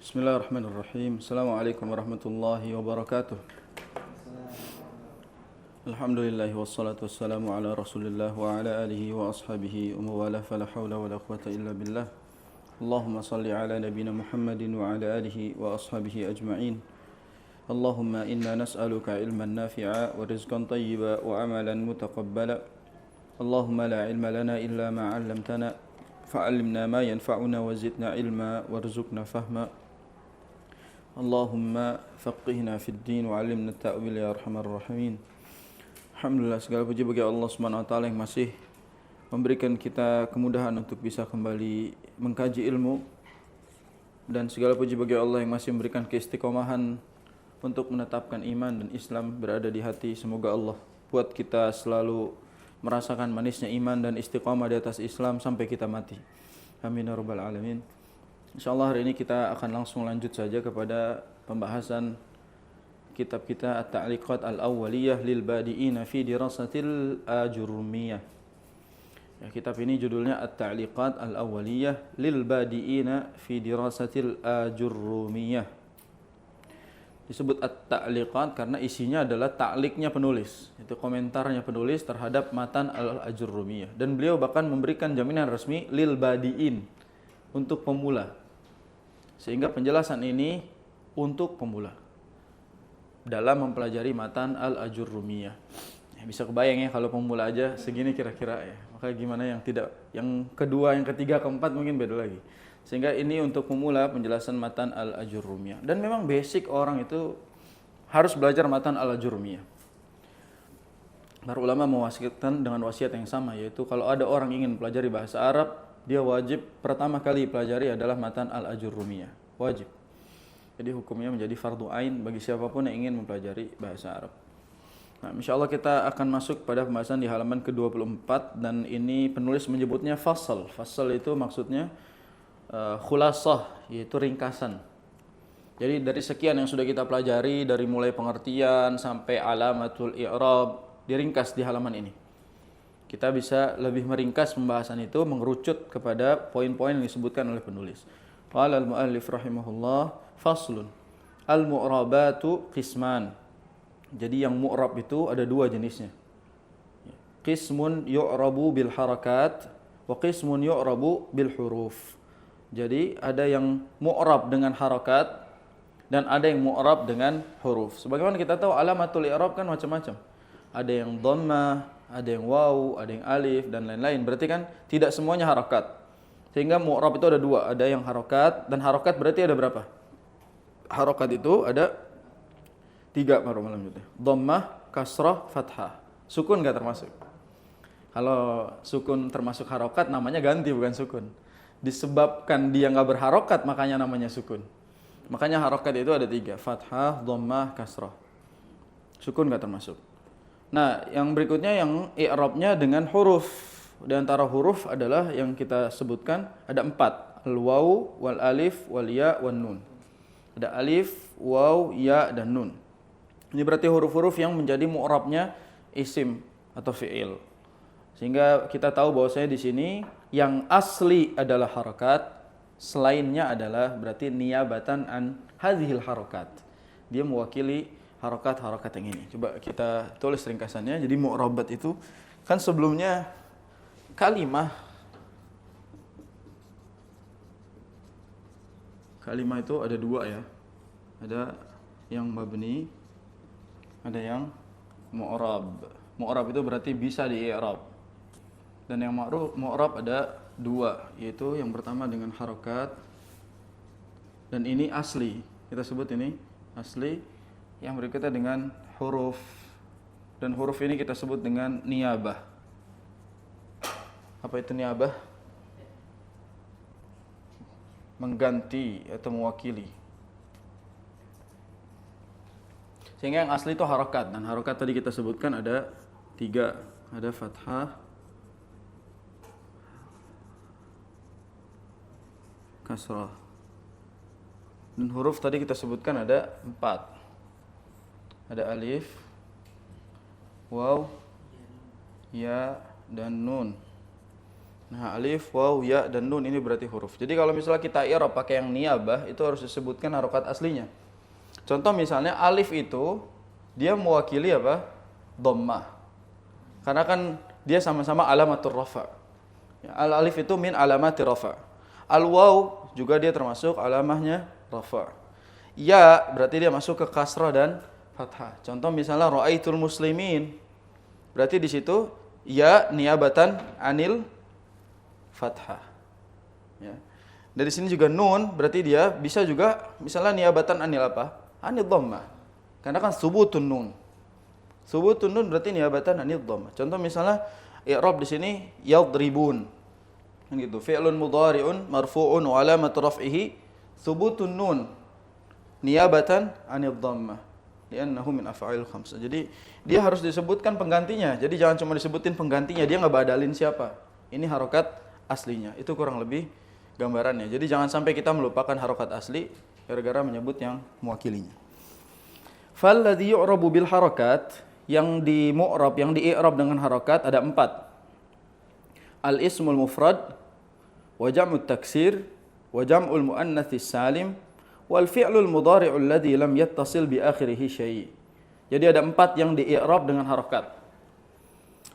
Bismillahirrahmanirrahim. Assalamualaikum warahmatullahi wabarakatuh. Alhamdulillahi wassalatu wassalamu ala rasulillah wa ala alihi wa ashabihi wa mawalah fala hawla wa la quwata illa billah. Allahumma salli ala nabina Muhammadin wa ala alihi wa ashabihi ajma'in. Allahumma inna nas'aluka ilman nafi'a wa rizqan tayyiba wa amalan mutaqabbala. Allahumma la ilma lana illa ma 'allamtana fa'allimna ma yanfa'una wa zidna ilma warzuqna fahma. Allahumma faqihna fid din wa 'allimna at-ta'wil ya arhamar rahimin. Alhamdulillah, segala puji bagi Allah Subhanahu wa taala yang masih memberikan kita kemudahan untuk bisa kembali mengkaji ilmu, dan segala puji bagi Allah yang masih memberikan keistiqomahan untuk menetapkan iman dan Islam berada di hati. Semoga Allah buat kita selalu merasakan manisnya iman dan istiqamah di atas Islam sampai kita mati. Amin ya rabbal alamin. Insyaallah hari ini kita akan langsung lanjut saja kepada pembahasan kitab kita At-Ta'liqat Al-Awwaliyah lil Badi'ina fi Dirasatil Ajurrumiyah. Ya, kitab ini judulnya At-Ta'liqat Al-Awwaliyah lil Badi'ina fi Dirasatil Ajurrumiyah. Disebut At-Ta'liqat karena isinya adalah ta'liqnya penulis, itu komentarnya penulis terhadap matan Al-Ajurrumiyah, dan beliau bahkan memberikan jaminan resmi lil Badi'in, untuk pemula. Sehingga penjelasan ini untuk pemula dalam mempelajari matan Al-Ajurrumiyah. Ya, bisa kebayang ya kalau pemula aja segini kira-kira ya. Maka gimana yang tidak, yang kedua, yang ketiga, keempat mungkin beda lagi. Sehingga ini untuk pemula penjelasan matan Al-Ajurrumiyah. Dan memang basic orang itu harus belajar matan Al-Ajurrumiyah. Para ulama mewasiatkan dengan wasiat yang sama, yaitu kalau ada orang ingin pelajari bahasa Arab, dia wajib pertama kali pelajari adalah matan Al-Ajurrumiyah. Wajib. Jadi hukumnya menjadi fardu ain bagi siapapun yang ingin mempelajari bahasa Arab. Nah, insyaallah kita akan masuk pada pembahasan di halaman ke-24, dan ini penulis menyebutnya fasal. Fasal itu maksudnya khulasah, yaitu ringkasan. Jadi dari sekian yang sudah kita pelajari, dari mulai pengertian sampai alamatul i'rab, diringkas di halaman ini. Kita bisa lebih meringkas pembahasan itu, mengerucut kepada poin-poin yang disebutkan oleh penulis. Qala al-muallif rahimahullah, faslun. Al-mu'rabatu qisman. Jadi yang mu'rab itu ada dua jenisnya. Qismun yu'rabu bil harakat wa qismun yu'rabu bil huruf. Jadi ada yang mu'rab dengan harakat dan ada yang mu'rab dengan huruf. Sebagaimana kita tahu alamatul i'rab kan macam-macam. Ada yang dhammah, ada yang waw, ada yang alif, dan lain-lain. Berarti kan tidak semuanya harakat. Sehingga mu'rab itu ada dua. Ada yang harakat, dan harakat berarti ada berapa? Harakat itu ada tiga para ulama. Dhammah, kasrah, fathah. Sukun nggak termasuk. Kalau sukun termasuk harakat, namanya ganti, bukan sukun. Disebabkan dia nggak berharokat, makanya namanya sukun. Makanya harakat itu ada tiga. Fathah, dhammah, kasrah. Sukun nggak termasuk. Nah, yang berikutnya yang i'rabnya dengan huruf. Di antara huruf adalah yang kita sebutkan ada 4. Al-waw, wal alif, wal ya, wal nun. Ada alif, waw, ya, dan nun. Ini berarti huruf-huruf yang menjadi mu'rabnya isim atau fi'il. Sehingga kita tahu bahwasanya di sini yang asli adalah harakat, selainnya adalah berarti niyabatan an hadhil harakat. Dia mewakili harakat-harakat yang ini. Coba kita tulis ringkasannya. Jadi mu'rabat itu kan sebelumnya kalimah itu ada dua ya. Ada yang mabni, ada yang mu'rab. Mu'rab itu berarti bisa di-i'rab. Dan yang mu'rab ada dua, yaitu yang pertama dengan harakat, dan ini asli. Kita sebut ini asli. Yang berikutnya dengan huruf, dan huruf ini kita sebut dengan niyabah. Apa itu niyabah? Mengganti atau mewakili. Sehingga yang asli itu harakat, dan harakat tadi kita sebutkan ada 3. Ada fathah, kasrah, dan huruf tadi kita sebutkan ada 4. Ada alif, waw, ya, dan nun. Nah, alif, waw, ya, dan nun ini berarti huruf. Jadi kalau misalnya kita i'rab pakai yang niyabah, itu harus disebutkan harokat aslinya. Contoh misalnya alif itu dia mewakili apa? Dhammah. Karena kan dia sama-sama alamatur rafa. Ya, al-alif itu min alamati rafa. Al-waw juga dia termasuk alamahnya rafa. Ya berarti dia masuk ke kasrah dan fathah. Contoh misalnya ra'aitul muslimin. Berarti di situ ya niyabatan anil fathah. Ya. Dari sini juga nun berarti dia bisa juga misalnya niyabatan anil apa? Anil dhammah. Karena kan subutun nun. Subutun nun berarti niyabatan anil dhammah. Contoh misalnya i'rab di sini yadribun. Kan gitu. Fi'lun mudhari'un marfu'un wa alamatu raf'ihi subutun nun niyabatan anil dhammah. Li'annahu min af'alil khamsah. Jadi dia harus disebutkan penggantinya. Jadi jangan cuma disebutin penggantinya, dia enggak badalin siapa. Ini harokat aslinya. Itu kurang lebih gambarannya. Jadi jangan sampai kita melupakan harokat asli gara-gara menyebut yang mewakilinya. Falladhi yu'rabu bil harakat, yang di mu'rab, yang di i'rab dengan harokat ada 4. Al-ismul mufrad, wa jam'ut taksir, wa jam'ul muannatsis salim, wal fi'lul mudhari'ul ladzi lam yattasil bi akhirih syai'. Jadi ada 4 yang di i'rab dengan harokat.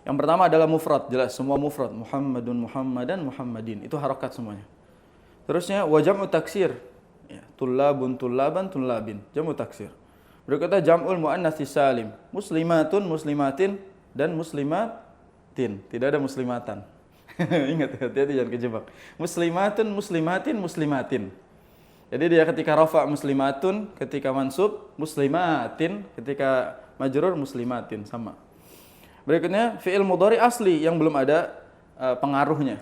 Yang pertama adalah mufrad, jelas semua mufrad. Muhammadun, Muhammadan, Muhammadin. Itu harokat semuanya. Terusnya wa jam'ut taksir. Ya, tullabun, tullaban, tullabin. Jam'ut taksir. Berikutnya jam'ul muannatsis salim. Muslimatun, muslimatin, dan muslimatin. Tidak ada muslimatan. Ingat, hati-hati jangan kejebak. Muslimatun, muslimatin, muslimatin. Jadi dia ketika rafa muslimatun, ketika mansub muslimatin, ketika majrur muslimatin, sama. Berikutnya fi'il mudhari asli yang belum ada pengaruhnya.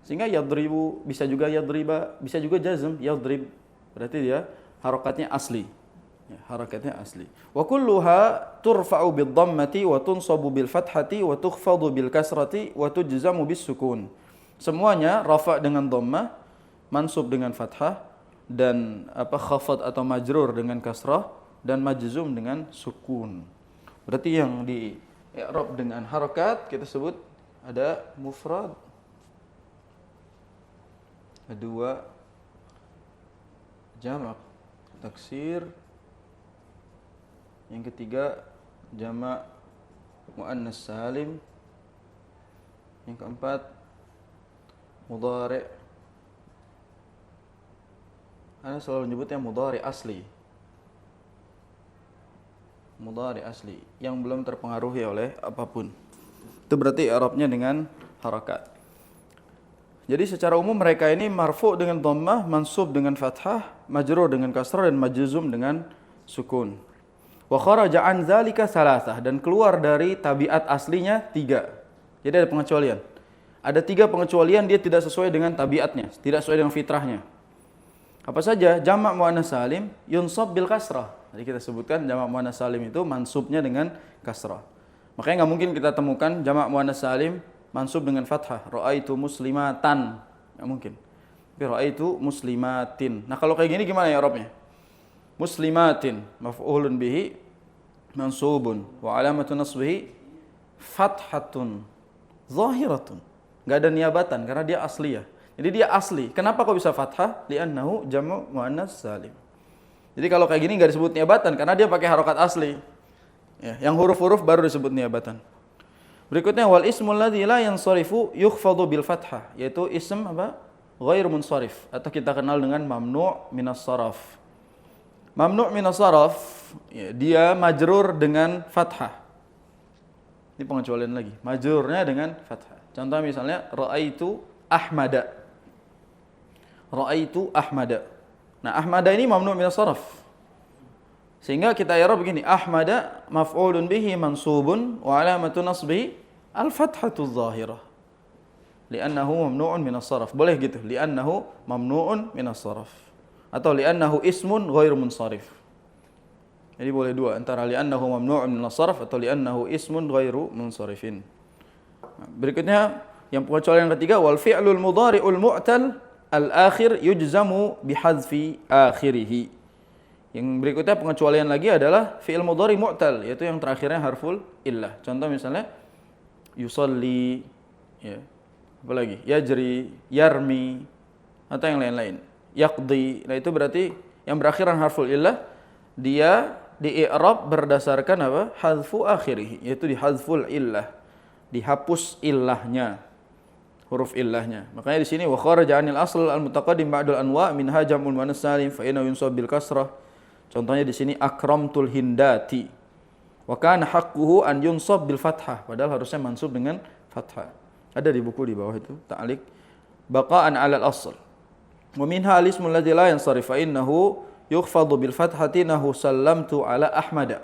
Sehingga yadribu bisa juga yadriba, bisa juga jazm yadrib. Berarti dia harokatnya asli. Ya, harakatnya asli. Wa kulluha turfa'u bid dhammati wa tunsabu bil fathati wa tukhfadu bil kasrati wa tujzamu bis sukun. Semuanya rafa dengan dhammah, mansub dengan fathah, dan khafad atau majrur dengan kasrah, dan majzum dengan sukun. Berarti yang di i'rab dengan harakat kita sebut ada mufrad, kedua jamak taksir, yang ketiga jamak muannas salim, yang keempat mudhari'. Ana selalu menyebutnya mudhari' asli. Mudhari' asli yang belum terpengaruhi oleh apapun. Itu berarti i'rabnya dengan harakat. Jadi secara umum mereka ini marfu' dengan dhammah, mansub dengan fathah, majrur dengan kasrah, dan majzum dengan sukun. Wa kharaja an dzalika salasah, dan keluar dari tabiat aslinya 3. Jadi ada pengecualian. Ada 3 pengecualian dia tidak sesuai dengan tabiatnya, tidak sesuai dengan fitrahnya. Apa saja? Jamak muannas salim yunsab bil kasrah. Jadi kita sebutkan jamak muannas salim itu mansubnya dengan kasrah. Makanya enggak mungkin kita temukan jamak muannas salim mansub dengan fathah. Ra'aitu muslimatan. Enggak mungkin. Tapi ra'aitu muslimatin. Nah, kalau kayak gini gimana ya i'rabnya? Muslimatin maf'ulun bihi mansubun wa alamatu nasbihi fathatun zahiratun. Enggak ada niabatan karena dia asli ya. Jadi dia asli. Kenapa kok bisa fathah? Li'annahu jamu' muannas salim. Jadi kalau kayak gini enggak disebut niabatan karena dia pakai harokat asli. Ya, yang huruf-huruf baru disebut niabatan. Berikutnya wal ismul ladzi la yansarifu yukhfadu bil fathah, yaitu ism apa? Ghair munsharif atau kita kenal dengan mamnu' minas saraf. Mamnu' minas saraf, ya, dia majrur dengan fathah. Ini pengecualian lagi. Majrurnya dengan fathah. Contoh misalnya ra'aitu Ahmada. Ra'aitu Ahmada. Nah, Ahmada ini mamnu' minas saraf. Sehingga kita i'rab begini, Ahmada maf'ulun bihi mansubun wa alamatu nasbihi al-fathatu adh-dhahirah. Li'annahu mamnu'un minas saraf. Boleh gitu, li'annahu mamnu'un minas saraf. Atau li'annahu ismun ghairu munsharif. Jadi boleh dua, antara li'annahu mamnu'un minas saraf atau li'annahu ismun ghairu munsharifin. Berikutnya yang pengecualian yang ketiga, wal fi'lul mudhari'ul mu'tal al-akhir yujzamu bihadzfi akhirih. Yang berikutnya pengecualian lagi adalah fi'il mudhari mu'tal, yaitu yang terakhirnya harful illah. Contoh misalnya yusalli, ya. Apalagi yajri, yarmi, atau yang lain-lain. Yaqdi. Nah itu berarti yang berakhiran harful illah dia di i'rab berdasarkan apa? Hadzfu akhirih, yaitu di hadzful illah, dihapus illahnya, huruf illahnya. Makanya di sini wa kharaja 'anil asl al-mutaqaddim ba'dal anwa' minha jam'ul muannas salim fa innahu yunsab bil kasrah. Contohnya di sini akramtul hindati. Wa kana haqquhu an yunsab bil fathah, padahal harusnya mansub dengan fathah. Ada di buku di bawah itu ta'liq baqa'an 'alal asl. Wa minha al-ismul ladzi la yansarif fa innahu yukhfadu bil fathati nahu sallamtu ala ahmada.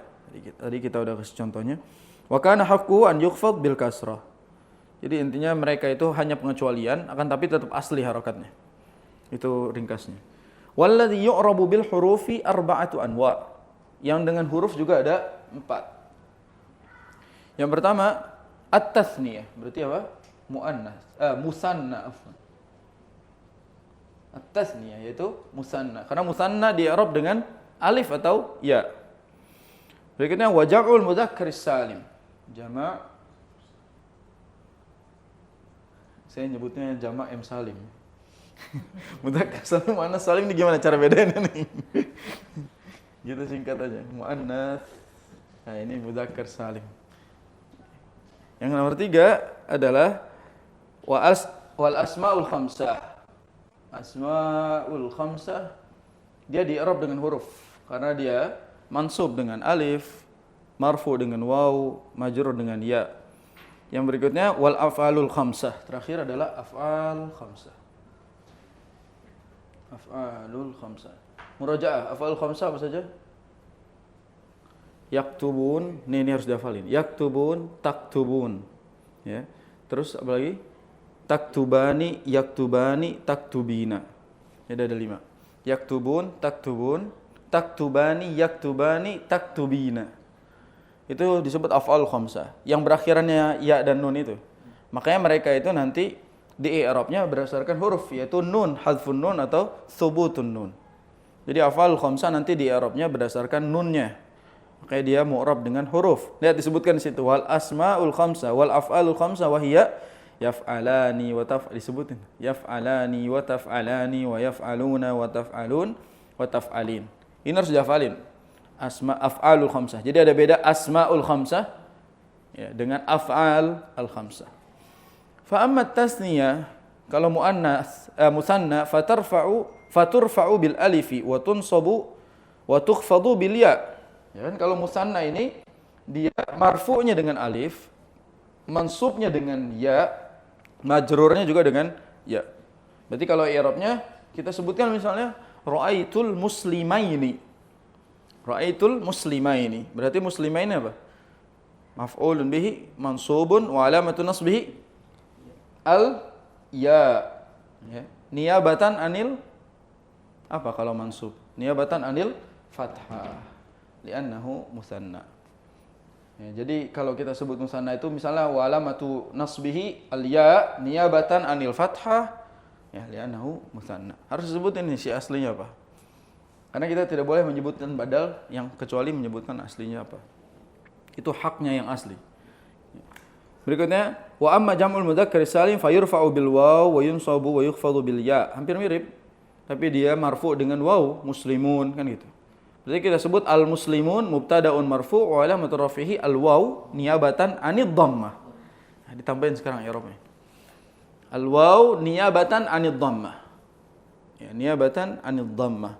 Tadi kita udah kasih contohnya. Wa kana haqquhu an yukhfad bil kasrah. Jadi intinya mereka itu hanya pengecualian, akan tapi tetap asli harakatnya. Itu ringkasnya. Walladzi yu'rabu bil hurufi arba'atu anwa. Yang dengan huruf juga ada 4. Yang pertama at-tasniyah, berarti apa? Muannas, musanna afwan. At-tasniyah yaitu musanna. Karena musanna di i'rab dengan alif atau ya. Berikutnya waja'ul mudzakkaris salim. Jama', saya nyebutnya jama' M salim. Mudzakkar salim, muannas salim ini gimana cara bedainnya nih? Gitu singkat aja. Muannas. Nah, ini mudzakkar salim. Yang nomor 3 adalah wal asmaul khamsah. Asmaul khamsah dia di i'rab dengan huruf karena dia mansub dengan alif, marfu dengan waw, majrur dengan ya. Yang berikutnya wal af'alul khamsah. Terakhir adalah af'al khamsah. Af'alul khamsah. Murajaah, af'alul khamsah apa saja? Yaktubun, ini harus dihafalin. Yaktubun, taktubun. Ya. Terus apa lagi? Taktubani, yaktubani, taktubina. Jadi ada 5. Yaktubun, taktubun, taktubani, yaktubani, taktubina. Itu disebut af'al khamsah. Yang berakhirannya ya dan nun itu. Makanya mereka itu nanti di i'rabnya berdasarkan huruf, yaitu nun, hadzfun nun atau tsubutun nun. Jadi af'al khamsah nanti di i'rabnya berdasarkan nunnya. Makanya dia mu'rab dengan huruf. Lihat disebutkan di situ wal asmaul khamsah wal af'alul khamsah wa hiya yaf'alani wa disebutin yaf'alani wa taf'alani wa yaf'aluna wa taf'alun wa taf'alin. Ini harus dihafalin. Af'alul khamsah. Jadi ada beda asmaul khamsah ya, dengan af'al al khamsah. Fa amma tasniyah, kalau muannas musanna faturfa'u bil alifi wa tunsabu wa tukhfadu bil ya. Ya kan, kalau musanna ini dia marfu'nya dengan alif, mansubnya dengan ya, majrurnya juga dengan ya. Berarti kalau i'rabnya kita sebutkan misalnya ra'aitul muslimaini. Ra'aitul muslimaini. Berarti muslimaini apa? Maf'ulun bihi mansubun wa alamatun nasbihi al ya. Ya. Niyabatan anil apa kalau mansub? Niyabatan anil fathah. Li'annahu musanna. Ya, jadi kalau kita sebut musanna itu misalnya wa alamatu nasbihi al-ya niyabatan anil fathah ya li'annahu musanna. Harus disebutin isi aslinya apa? Karena kita tidak boleh menyebutkan badal yang kecuali menyebutkan aslinya apa. Itu haknya yang asli. Berikutnya wa amma jam'ul mudzakkar salim fayurfa'u bil waw wa yunsabu wa yukhfadu bil ya. Hampir mirip tapi dia marfu dengan waw, muslimun kan gitu. Berarti kita sebut al-muslimun mubtada'un marfu' wa alamatu rafihi al-waw niyabatan anid dhammah. Nah, ditambahin sekarang i'rabnya. Al-waw niyabatan anid dhammah. Ya, niyabatan anid dhammah.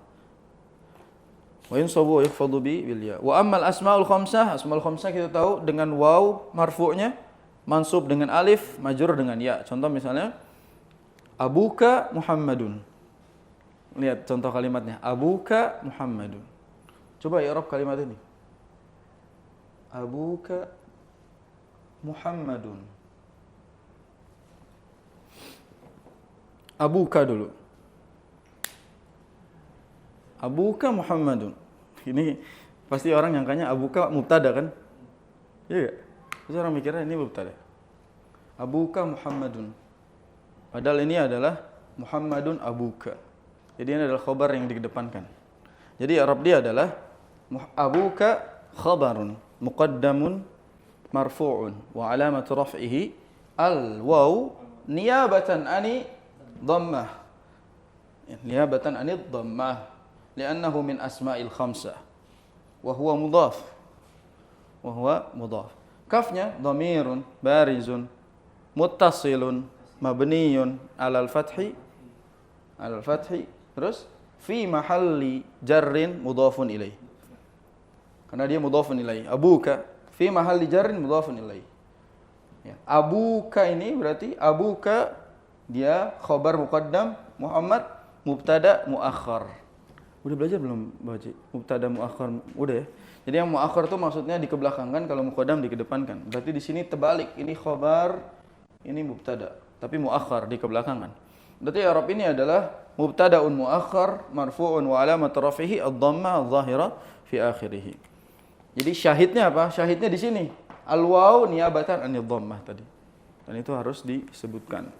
Wa yunsabu wa yukhfadu bil ya. Wa ammal asmaul khamsah, asmaul khamsah kita tahu dengan waw marfu'nya, mansub dengan alif, majrur dengan ya. Contoh misalnya abuka Muhammadun. Lihat contoh kalimatnya, abuka Muhammadun. Coba i'rab kalimat ini. Abuka Muhammadun. Abuka dulu. Abuka Muhammadun. Ini pasti orang nyangkanya abuka mubtada kan? Iya enggak? Terus orang mikirnya ini mubtada. Abuka Muhammadun. Padahal ini adalah Muhammadun abuka. Jadi ini adalah khabar yang dikedepankan. Jadi i'rab dia adalah abuka khabarun muqaddamun marfu'un wa alamatu raf'ihi al waw niyabatan ani dhammah. Niyabatan ani dhammah li'annahu min asma'il khamsah wa huwa mudhaf. Kafnya dhamirun barizun muttasilun mabniyun 'alal fathi terus fi mahalli jarrin mudhafun ilaih. Karena dia mudhafun ilaih. Abuka fi mahalli jarrin mudhafun ilaih. Ya. Abuka ini berarti abuka dia khabar muqaddam, Muhammad mubtada muakhar. Udah belajar belum baca mubtada muakhar? Udah ya. Jadi yang muakhar itu maksudnya dikebelakangkan, kalau muqaddam dikedepankan. Berarti di sini terbalik, ini khabar, ini mubtada, tapi muakhar dikebelakangkan. Berarti i'rab ini adalah mubtada'un muakhar marfu'un wa alamatu raf'ihi ad-dhammah adh-dhahira fi akhirih. Jadi syahidnya apa? Syahidnya di sini. Al-waw niyabatan anil dhammah tadi. Dan itu harus disebutkan.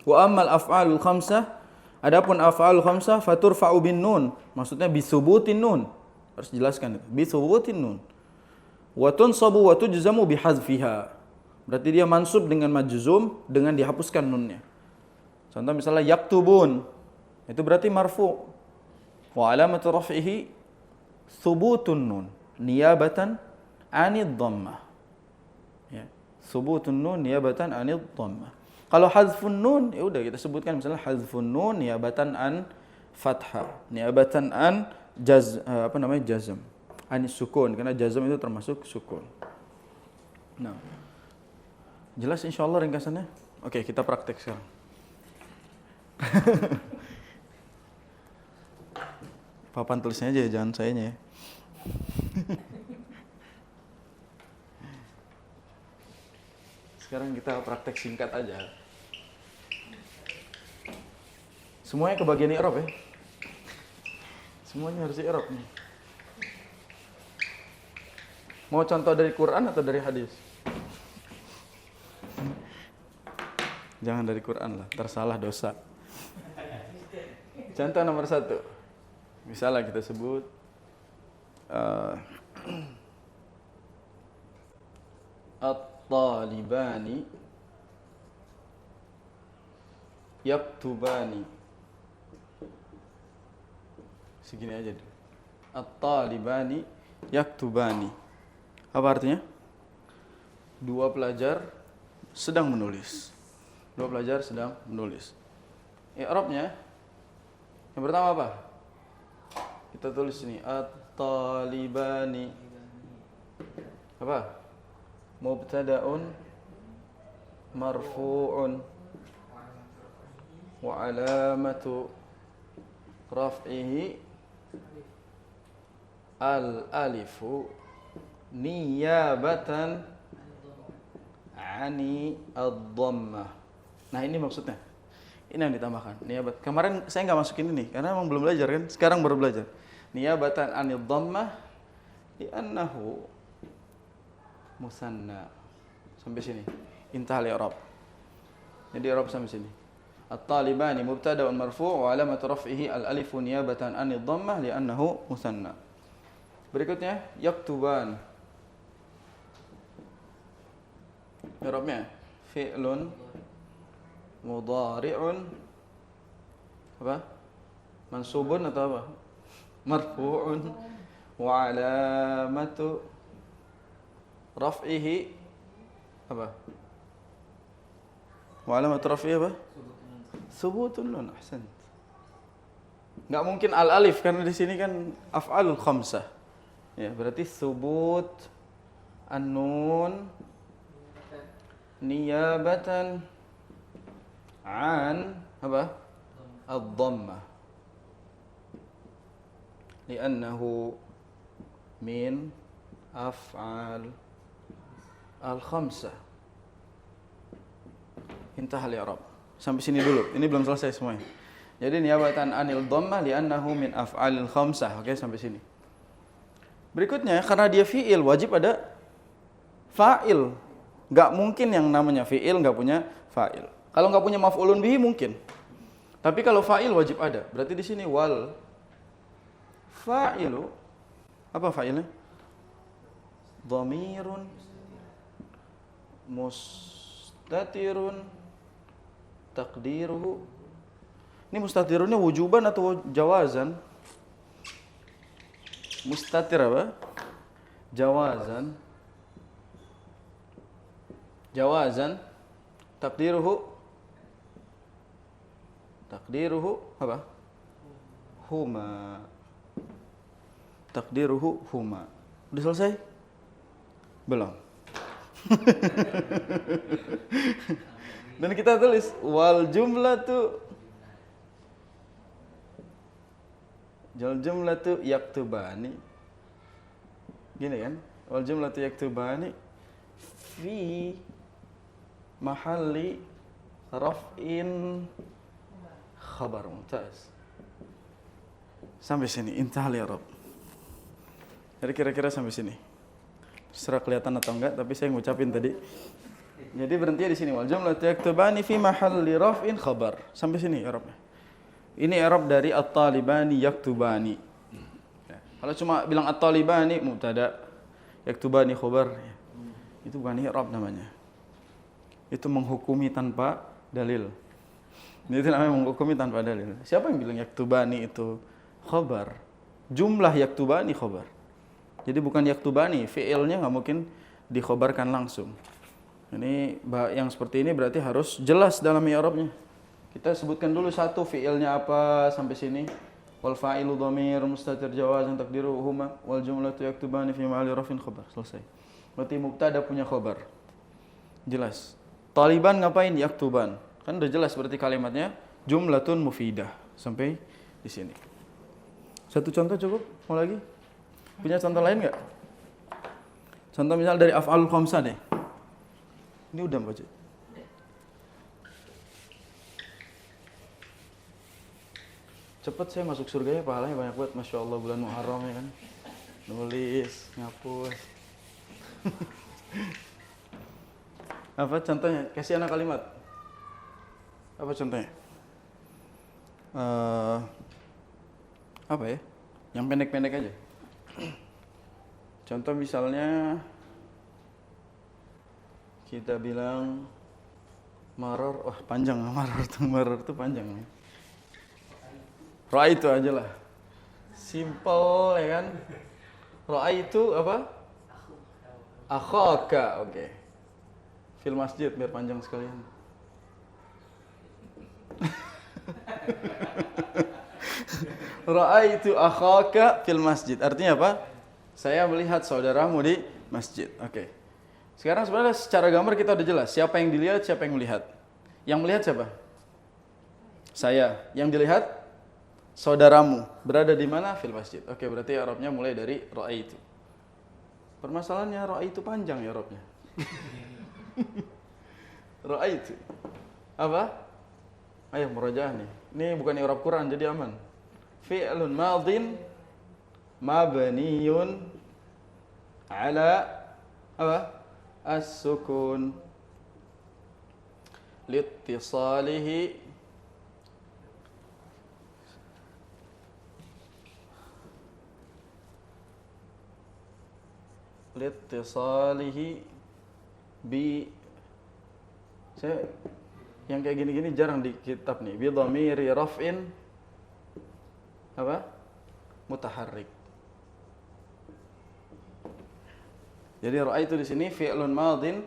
Wa ammal af'alul khamsah, adapun af'alul khamsah faturfa'u bin nun, maksudnya bi subutin nun. Harus jelaskan itu. Bi subutin nun. Wa tunsabu wa tujzamu bi hadzfiha. Berarti dia mansub dengan majzum dengan dihapuskan nunnya. Contoh misalnya yaktubun, itu berarti marfu. Wa alamatu raf'ihi thubutun nun niyabatan anid dhammah. Ya, thubutun nun niyabatan anid dhammah. Kalau hadzfun nun, ya udah kita sebutkan misalnya hadzfun nun niyabatan an fathah, niyabatan an jazm. Anis sukun, karena jazm itu termasuk sukun. Nah, jelas insyaallah ringkasannya. Oke, kita praktek sekarang. Papan tulisnya aja, jangan sayanya ya. Sekarang kita praktek singkat aja. Semuanya kebagian i'rab ya. Semuanya harus i'rab nih. Mau contoh dari Quran atau dari hadis? Jangan dari Quran lah, tersalah dosa. Contoh nomor 1. Misalnya kita sebut at-talibani yaktubani. Segini aja dulu. At-talibani yaktubani. Apa artinya? Dua pelajar sedang menulis. I'rabnya yang pertama apa? Kita tulis ini at-talibani. Apa? Mubtada'un marfu'un wa alamatu raf'ihi al-alifu niyabatan ani ad-dhammah. Nah, ini maksudnya. Ini yang ditambahkan. Niyabat. Kemarin saya nggak masukin ini karena emang belum belajar kan. Sekarang baru belajar. Niyabatan ani ad-dhammah li'annahu musanna. Sampai sini. Intahal i'rab. Jadi i'rab sampai sini. At-talibani mubtada'un marfu' wa alamatu raf'ihi al-alifu niyabatan ani ad-dhammah li'annahu musanna. Berikutnya yaktuban. I'rabnya fi'lun mudhari'un apa? Mansubun atau apa? Marfu'un wa alamatu raf'ihi apa? Wa alamatu raf'ihi apa? Thubutun nun. Ahsant. Enggak mungkin al-alif karena di sini kan af'alul khamsah. Ya, berarti thubut an-nun niyabatan an apa? Ad-dhammah. Li'annahu min af'al al-khamsah. Intahal i'rab. Sampai sini dulu. Ini belum selesai semuanya. Jadi niyabatan anil dhammah li'annahu min af'alil khamsah. Oke, sampai sini. Berikutnya, karena dia fi'il, wajib ada fa'il. Gak mungkin yang namanya fi'il gak punya fa'il. Kalau gak punya maf'ulun bihi mungkin. Tapi kalau fa'il wajib ada. Berarti di sini wal fa'ilu. Apa fa'ilnya? Dhamirun mustatirun taqdiruhu. Ini mustatirunnya wujuban atau jawazan? Mustatir apa? Jawazan. Jawazan. Taqdiruhu apa? Huma. Taqdiruhu huma. Udah selesai? Belum. Dan kita tulis wal jumlatu yaktubani. Gini kan? Wal jumlatu yaktubani fi mahalli raf'in khabar mumtaz. Sampai sini intahal ya Rabb. Jadi kira-kira sampai sini. Serah kelihatan atau enggak, tapi saya ngucapin tadi. Jadi berhenti di sini. Wal jumlatu yaktubani fi mahalli raf'in khabar. Sampai sini i'rabnya. Ini i'rab dari at-talibani yaktubani. Ya. Kalau cuma bilang at-talibani mubtada, yaktubani khabar, ya. Itu bukan i'rab namanya. Itu menghukumi tanpa dalil. Itu namanya menghukumi tanpa dalil. Siapa yang bilang yaktubani itu khabar? Jumlah yaktubani khabar. Jadi bukan yaktubani, fi'ilnya nggak mungkin dikhabarkan langsung. Ini yang seperti ini berarti harus jelas dalam i'rabnya. Kita sebutkan dulu satu fi'ilnya apa sampai sini. Wal fa'ilu dhamir mustatir jawazan taqdiruhu huma wal jumlatu yaktubani fi ma'ali rafin khabar. Selesai. Berarti mubtada punya khabar. Jelas. Taliban ngapain? Yaktuban. Kan udah jelas berarti kalimatnya jumlatun mufidah. Sampai di sini. Satu contoh cukup? Mau lagi? Punya contoh lain enggak? Contoh misal dari af'alul khamsah deh. Ini udah baca. Cepet saya masuk surga ya, pahalanya banyak banget. Masya Allah, bulan Muharram ya kan. Nulis, ngapus. Apa contohnya? Kasih anak kalimat. Apa contohnya? Apa ya? Yang pendek-pendek aja. Contoh misalnya kita bilang maror, panjang maror tuh panjang ya. Ra'aitu aja lah. Simple ya kan. Ra'aitu apa? Akhaka, oke. Fil masjid biar panjang sekalian. Ra'aitu akhaka fil masjid. Artinya apa? Saya melihat saudaramu di masjid. Oke. Sekarang sebenarnya secara gambar kita udah jelas siapa yang dilihat, siapa yang melihat. Yang melihat siapa? Saya. Yang dilihat saudaramu. Berada di mana? Fil masjid. Oke, berarti i'rabnya mulai dari ra'aitu. Permasalahannya ra'aitu panjang i'rabnya. Ra'aitu. Apa? Ayo murajaah nih. Ini bukan i'rab Quran jadi aman. Fi'lun madhin mabniyun ala apa? As-sukun liittisalihi bi, saya yang kayak gini-gini jarang di kitab nih. Bi dhamiri raf'in apa? Mutaharrik. Jadi ra'aitu di sini fi'lun madin.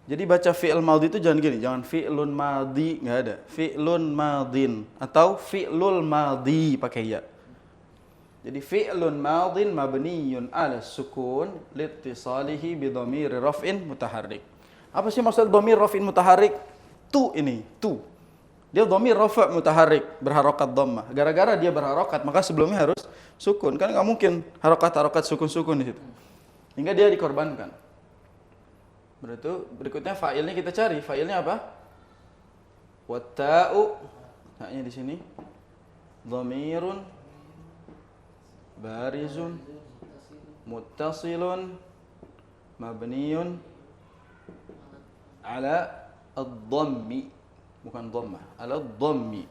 Jadi baca fi'il madhi itu jangan gini, jangan fi'lun madhi, enggak ada. Fi'lun madin atau fi'lul madhi pakai ya. Jadi fi'lun madin mabniyun 'ala sukun liittisalihi bi dhamiri raf'in mutaharrik. Apa sih maksud dhamir raf'in mutaharrik? Ini. Dia dhamir rafa' mutaharrik, berharokat dhammah. Gara-gara dia berharokat, maka sebelumnya harus sukun. Kan enggak mungkin harokat-harokat sukun-sukun di situ. Hingga dia dikorbankan. Berikutnya fa'ilnya kita cari. Fa'ilnya apa? Watta'u. Ta'nya di sini. Dhamirun barizun muttasilun mabniyun ala ad-dhammi, bukan dhammah, ala ad-dhammi.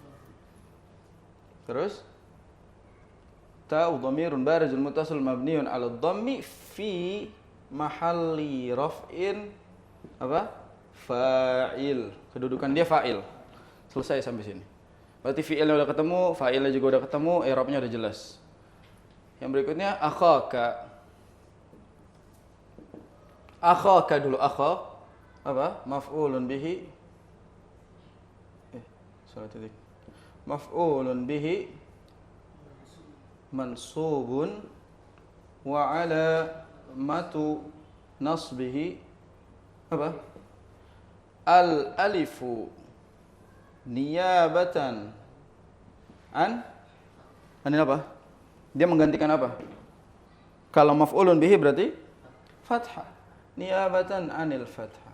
Terus ta'u dhamirun barizun muttasilun mabniyun ala ad-dhammi fi mahalli raf'in apa? Fa'il. Kedudukan dia fa'il. Selesai sampai sini. Berarti fi'ilnya udah ketemu, fa'ilnya juga udah ketemu, i'rabnya udah jelas. Yang berikutnya akhaka. Akhaka dulu, akha apa? Maf'ulun bihi. Salah titik. Maf'ulun bihi mansubun wa alamatu nasbihi apa? Al alifu niyabatan an ini apa? Dia menggantikan apa? Kalau maf'ulun bihi berarti fathah. Niyabatan anil fathah.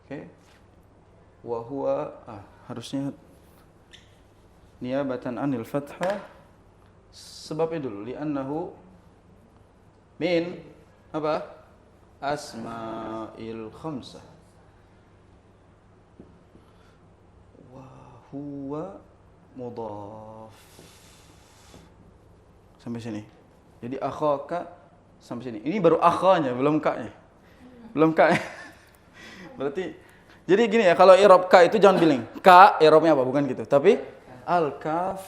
Oke. Wa huwa harusnya niyabatan anil fathah sebabnya dulu li'annahu min apa? Asma'il khamsah. Huwa mudhaf. Sampai sini. Jadi akhaka sampai sini. Ini baru akhanya, belum ka-nya. Belum ka-nya. Berarti jadi gini ya, kalau i'rab ka itu jangan bilang ka, i'rabnya apa, bukan gitu. Tapi al-kaf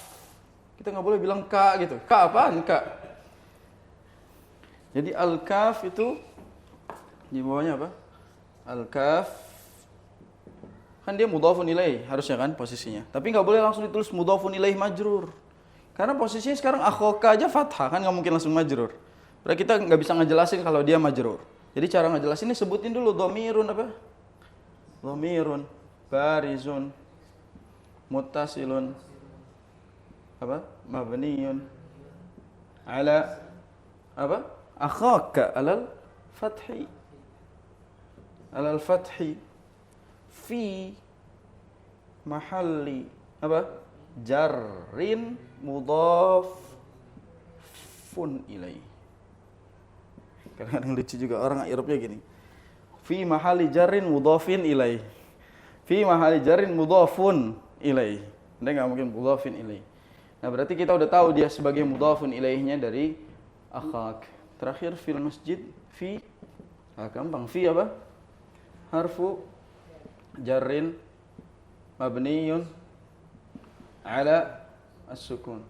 kita enggak boleh bilang ka gitu. Ka apaan? Ka. Jadi al-kaf itu di bawahnya apa? Al-kaf kan dia mudhafun ilaih harusnya kan posisinya. Tapi nggak boleh langsung ditulis mudhafun ilaih majrur. Karena posisinya sekarang akhaka aja fathah kan nggak mungkin langsung majrur. Berarti kita nggak bisa ngejelasin kalau dia majrur. Jadi cara ngejelasinnya sebutin dulu dhamirun apa? Dhamirun barizun muttasilun apa? Mabniyun ala apa? Akhaka alal fathi. Alal fathi fi mahalli apa? Jarrin mudhafun ilaih. Kadang-kadang lucu juga orang i'rabnya gini. Fi mahalli jarrin mudhafin ilaih. Fi mahalli jarrin mudhafun ilaih. Dia enggak mungkin mudhafin ilaih. Nah, berarti kita udah tahu dia sebagai mudhafun ilaihnya dari akhak. Terakhir fil masjid fi gampang fi apa? Harfu jarrin mabniyun ala as-sukun.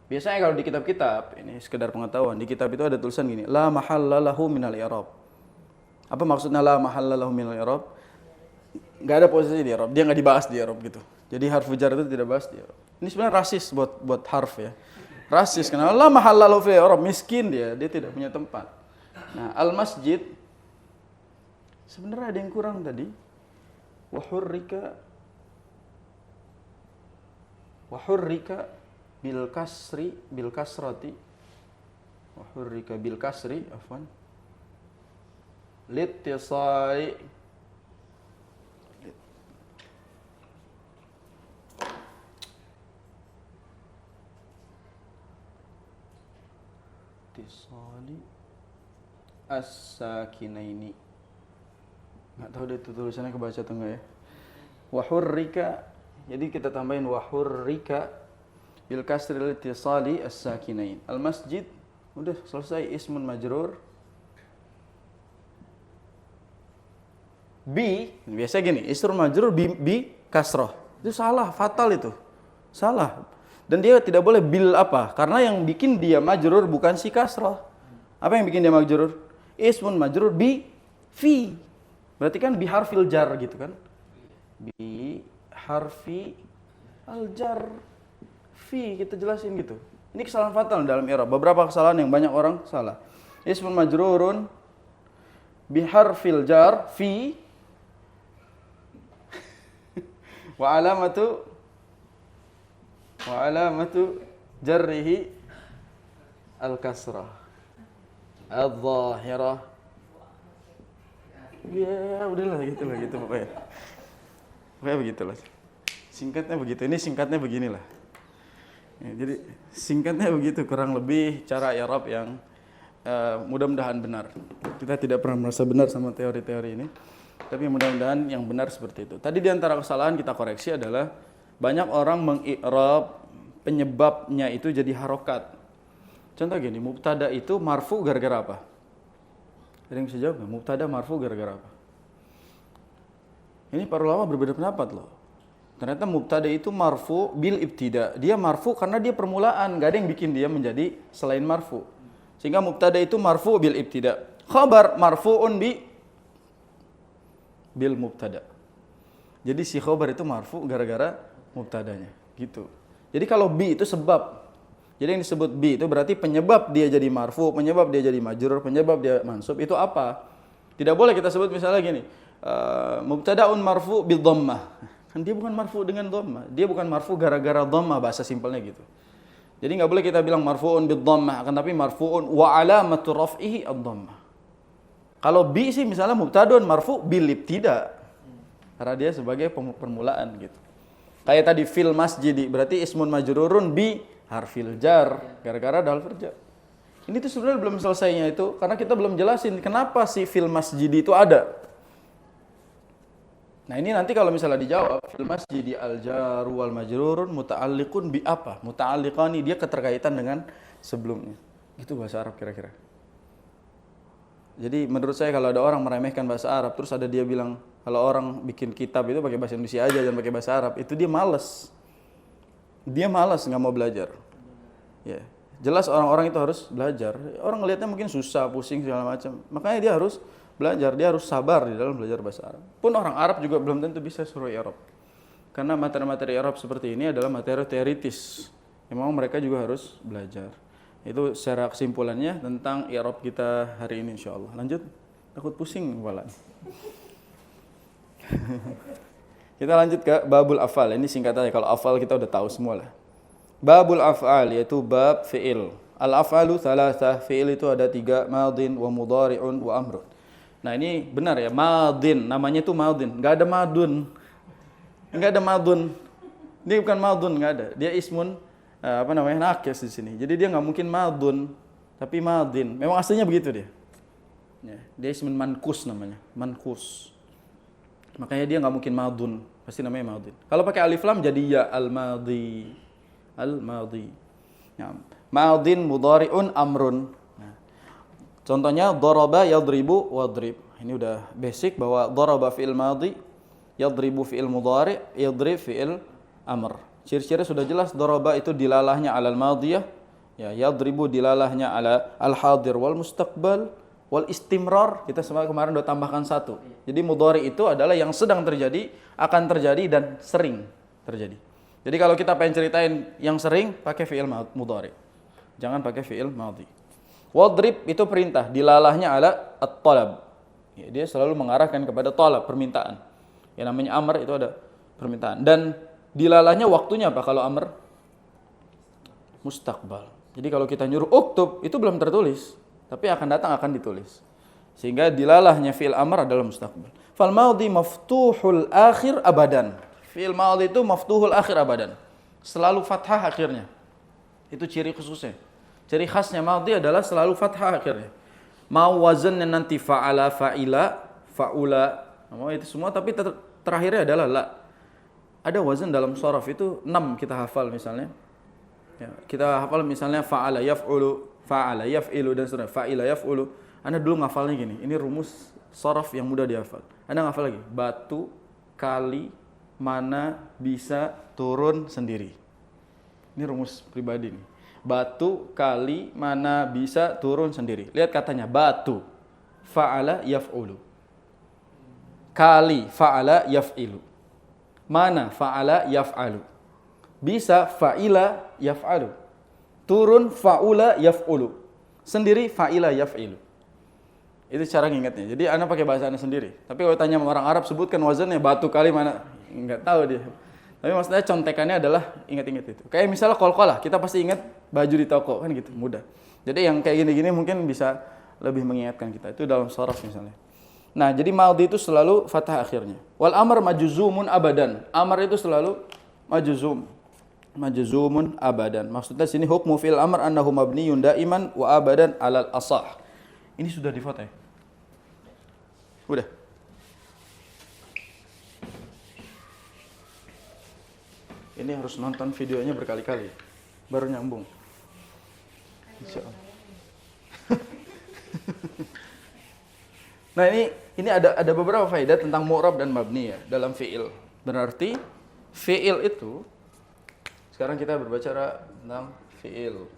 Biasanya kalau di kitab-kitab, ini sekedar pengetahuan, di kitab itu ada tulisan gini, la mahalla lahu minal i'rab. Apa maksudnya la mahalla lahu minal i'rab? Enggak ada posisi di i'rab, dia enggak dibahas di i'rab gitu. Jadi harfu jar itu tidak dibahas di i'rab. Ini sebenarnya rasis buat harf ya. Rasis karena la mahalla lahu fil i'rab, miskin dia tidak punya tempat. Nah, al-masjid sebenarnya ada yang kurang tadi. Wa hurrika bil kasrati afwan litisai as-sakinaini. Nggak tahu deh itu tulisannya kebaca atau enggak ya. Wa hurrika, jadi kita tambahin wa hurrika bil kasri litisali as-sakinain. Al masjid udah selesai, ismun majrur bi, biasa gini, ismun majrur bi kasrah. Itu salah, fatal itu. Salah. Dan dia tidak boleh bil apa? Karena yang bikin dia majrur bukan si kasrah. Apa yang bikin dia majrur? Ismun majrur bi fi. Berarti kan bi harfil jar gitu kan? Bi harfi al jar fi, kita jelasin gitu. Ini kesalahan fatal dalam i'rab. Beberapa kesalahan yang banyak orang salah. Ismun majrurun bi harfil jar fi wa alamatu jarrihi al kasrah al-zahirah. Ya, udahlah gitu pokoknya. Pokoknya begitulah. Singkatnya begitu. Ini singkatnya beginilah. Ya, jadi singkatnya begitu kurang lebih cara i'rab yang mudah-mudahan benar. Kita tidak pernah merasa benar sama teori-teori ini, tapi mudah-mudahan yang benar seperti itu. Tadi di antara kesalahan kita koreksi adalah banyak orang mengi'rab penyebabnya itu jadi harokat. Contoh gini, mubtada itu marfu gara-gara apa? Ada yang bisa jawab nggak? Mubtada marfu gara-gara apa? Ini para ulama berbeda pendapat loh. Ternyata mubtada itu marfu bil ibtida. Dia marfu karena dia permulaan, enggak ada yang bikin dia menjadi selain marfu. Sehingga mubtada itu marfu bil ibtida. Khabar marfuun bil mubtada. Jadi si khabar itu marfu gara-gara mubtadanya, gitu. Jadi kalau bi itu sebab. Jadi yang disebut bi itu berarti penyebab dia jadi marfu, penyebab dia jadi majrur, penyebab dia mansub itu apa? Tidak boleh kita sebut misalnya gini, mubtadaun marfu bil dhammah. Kan dia bukan marfu dengan dhammah. Dia bukan marfu gara-gara dhammah, bahasa simpelnya gitu. Jadi enggak boleh kita bilang marfuun bil dhammah, akan tapi marfuun wa alamatu raf'ihi ad-dhammah. Kalau bi sih misalnya mubtadaun marfu bil ibtida. Karena dia sebagai permulaan gitu. Kayak tadi fil masjidi berarti ismun majrurun bi harfil jar, gara-gara ada harfil jar. Ini tuh sebenarnya belum selesainya itu karena kita belum jelasin kenapa si fil masjidi itu ada. Nah, ini nanti kalau misalnya dijawab fil masjidi al jaru wal majrurun muta'alliqun bi apa? Muta'alliqani, dia keterkaitan dengan sebelumnya. Itu bahasa Arab kira-kira. Jadi menurut saya kalau ada orang meremehkan bahasa Arab terus ada dia bilang kalau orang bikin kitab itu pakai bahasa Indonesia aja dan pakai bahasa Arab, itu dia malas. Dia malas, nggak mau belajar. Ya, jelas orang-orang itu harus belajar. Orang ngelihatnya mungkin susah, pusing segala macam. Makanya dia harus belajar, dia harus sabar di dalam belajar bahasa Arab. Pun orang Arab juga belum tentu bisa surah Arab. Karena materi-materi Arab seperti ini adalah materi teoritis. Memang mereka juga harus belajar. Itu secara kesimpulannya tentang Arab kita hari ini insyaallah. Lanjut, takut pusing kepala. Kita lanjut ke babul afal. Ini singkatannya, kalau afal kita udah tahu semua lah. Babul afal yaitu bab fi'il. Al-afalu thalatha, fi'il itu ada 3, madin wa mudhari'un wa amrun. Nah, ini benar ya, madin, namanya itu madin. Enggak ada madun. Enggak ada madun. Ini bukan madun, enggak ada. Dia ismun nakis di sini. Jadi dia enggak mungkin madun, tapi madin. Memang aslinya begitu dia. Ya, dia ismun mankus namanya, mankus. Makanya dia nggak mungkin madun, pasti namanya madin. Kalau pakai alif lam jadi ya al-madhi. Al-madhi. Ya. Madin mudhari'un amrun. Nah. Contohnya daraba yadribu wadrib. Ini udah basic bahwa daraba fi'il madhi, yadribu fi'il mudhari', yadrib fi'il amr. Ciri-ciri sudah jelas, daraba itu dilalahnya alal madhiyah, ya yadribu dilalahnya ala al-hadir wal mustaqbal. Wal istimrar, kita kemarin udah tambahkan 1. Jadi mudhari itu adalah yang sedang terjadi, akan terjadi dan sering terjadi. Jadi kalau kita pengen ceritain yang sering, pakai fi'il mudhari. Jangan pakai fi'il madhi. Wadrib itu perintah, dilalahnya ala at-talab. Ya, dia selalu mengarahkan kepada talab, permintaan. Yang namanya amr itu ada permintaan. Dan dilalahnya waktunya apa kalau amr? Mustaqbal. Jadi kalau kita nyuruh uktub, itu belum tertulis. Tapi akan datang, akan ditulis. Sehingga dilalahnya fi'il amr adalah mustaqbal. Fal madhi maftuhul akhir abadan. Fi'il madhi itu maftuhul akhir abadan. Selalu fathah akhirnya. Itu ciri khususnya. Ciri khasnya madhi adalah selalu fathah akhirnya. Mau wazannya nanti fa'ala, fa'ila, fa'ula. Mau itu semua, tapi terakhirnya adalah la. Ada wazan dalam sharaf itu 6 kita hafal misalnya. Ya, kita hafal misalnya fa'ala yaf'ulu, fa'ala yaf'ilu dan seterusnya, fa'ila yaf'ulu. Anda dulu ngafalnya gini, ini rumus sharaf yang mudah dihafal. Anda ngafal lagi, batu, kali, mana, bisa, turun, sendiri. Ini rumus pribadi nih. Batu, kali, mana, bisa, turun, sendiri. Lihat katanya, batu, fa'ala yaf'ulu. Kali, fa'ala yaf'ilu. Mana, fa'ala yaf'alu. Bisa, fa'ila yaf'alu. Turun, fa'ula yaf'ulu. Sendiri, fa'ila yaf'ilu. Itu cara ngingetnya. Jadi Anda pakai bahasa Anda sendiri. Tapi kalau tanya sama orang Arab, sebutkan wazannya, batu kali mana. Enggak tahu dia. Tapi maksudnya contekannya adalah ingat-ingat itu. Kayak misalnya kol-kolah, kita pasti ingat baju di toko. Kan gitu, mudah. Jadi yang kayak gini-gini mungkin bisa lebih mengingatkan kita. Itu dalam sharaf misalnya. Nah, jadi madhi itu selalu fathah akhirnya. Wal amr majzumun abadan. Amr itu selalu majzumun abadan. Maksudnya sini hukmu fil amr annahu mabniyun daiman wa abadan alal asah. Ini sudah di foto ya? Udah. Ini harus nonton videonya berkali-kali baru nyambung. Insyaallah. Nah, ini ada beberapa faedah tentang mu'rab dan mabni ya dalam fi'il. Berarti Fi'il itu, sekarang kita berbicara tentang fi'il.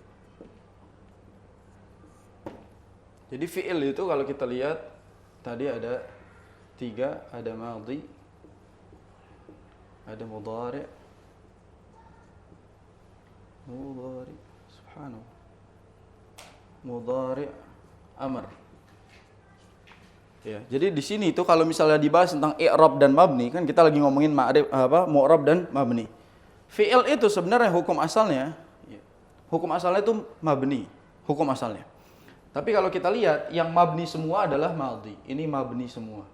Jadi fi'il itu kalau kita lihat tadi ada 3, ada madhi, ada mudhari, subhanallah, mudhari, amr. Ya, jadi di sini itu kalau misalnya dibahas tentang i'rab dan mabni, kan kita lagi ngomongin mu'rab dan mabni. Fi'il itu sebenarnya hukum asalnya itu mabni, hukum asalnya. Tapi kalau kita lihat yang mabni semua adalah madhi. Ini mabni semua.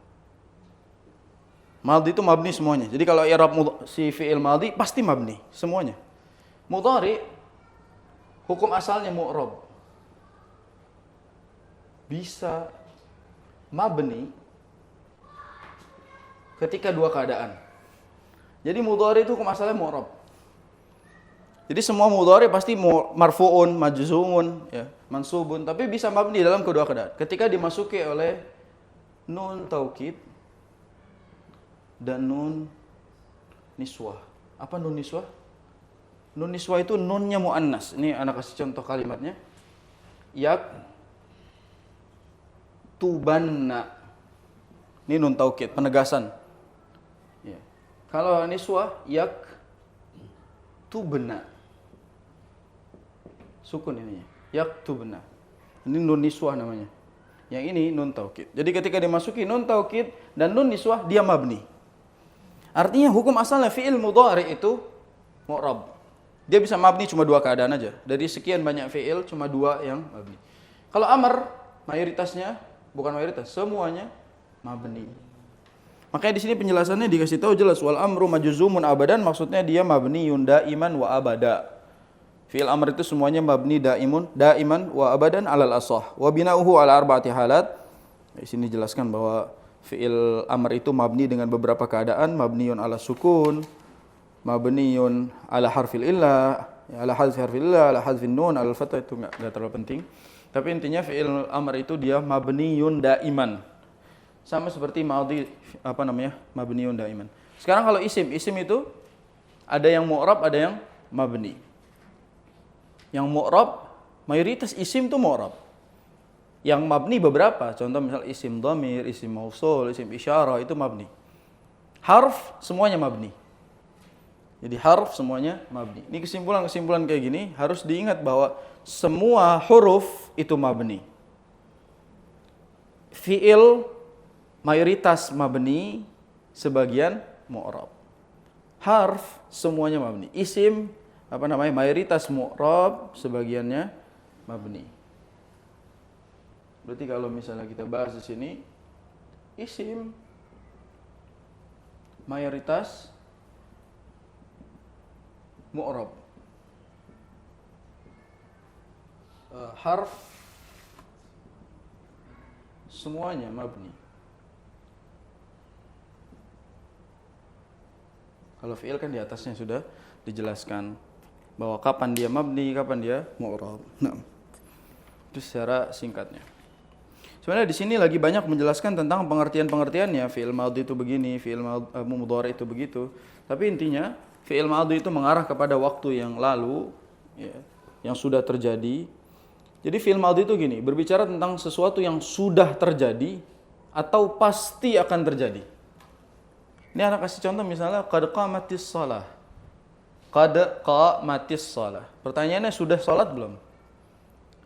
Madhi itu mabni semuanya. Jadi kalau i'rab si fi'il madhi pasti mabni semuanya. Mudhari hukum asalnya mu'rab. Bisa mabni ketika 2 keadaan. Jadi mudhari itu hukum asalnya mu'rab. Jadi semua mudhari pasti marfu'un, majzumun, ya, mansubun, tapi bisa mabni dalam kedua keadaan. Ketika dimasuki oleh nun taukid dan nun niswah. Apa nun niswah? Nun niswah itu nunnya muannas. Ini anak kasih contoh kalimatnya. Yak tubanna. Ini nun taukid, penegasan. Ya. Kalau niswah yak tubna. Sukun ininya. Yak tubna. Ini nun niswah namanya. Yang ini nun taukid. Jadi ketika dimasuki nun taukid dan nun niswah dia mabni. Artinya hukum asalnya fi'il mudhari itu mu'rab. Dia bisa mabni cuma 2 keadaan aja. Dari sekian banyak fi'il cuma 2 yang mabni. Kalau amr mayoritasnya, bukan mayoritas, semuanya mabni. Makanya di sini penjelasannya dikasih tahu jelas, wal amru majzumun abadan, maksudnya dia mabniyun daiman wa abada. Fi'il amr itu semuanya mabni daiman wa abadan alal ashah. Wa bina'uhu ala arba'ati halat. Di sini jelaskan bahwa fi'il amr itu mabni dengan beberapa keadaan, mabniyun ala sukun, mabniyun ala harfil illah, ala hadfi harfil illah, ala hadfin nun, ala fathah, itu enggak terlalu penting. Tapi intinya fi'il amr itu dia mabniyun daiman. Sama seperti madhi mabniyun daiman. Sekarang kalau isim itu ada yang mu'rab, ada yang mabni. Yang mu'rab mayoritas isim itu mu'rab. Yang mabni beberapa, contoh misal isim dhamir, isim mausul, isim isyarah itu mabni. Harf semuanya mabni. Jadi harf semuanya mabni. Ini kesimpulan kayak gini harus diingat bahwa semua huruf itu mabni. Fi'il mayoritas mabni, sebagian mu'rab. Harf semuanya mabni. Isim mayoritas mu'rab, sebagiannya mabni. Berarti kalau misalnya kita bahas di sini, isim mayoritas mu'rab. Harf semuanya mabni. Kalau fi'il kan di atasnya sudah dijelaskan bahwa kapan dia mabni, kapan dia mu'rab. Nah, itu secara singkatnya. Sebenarnya di sini lagi banyak menjelaskan tentang pengertian-pengertiannya. Fi'il madhi itu begini, fi'il mudhari itu begitu. Tapi intinya fi'il madhi itu mengarah kepada waktu yang lalu, ya, yang sudah terjadi. Jadi fi'il madhi itu gini, berbicara tentang sesuatu yang sudah terjadi atau pasti akan terjadi. Ini anak kasih contoh misalnya qad qamatis shalah. Qad qamatis shalah. Pertanyaannya sudah salat belum?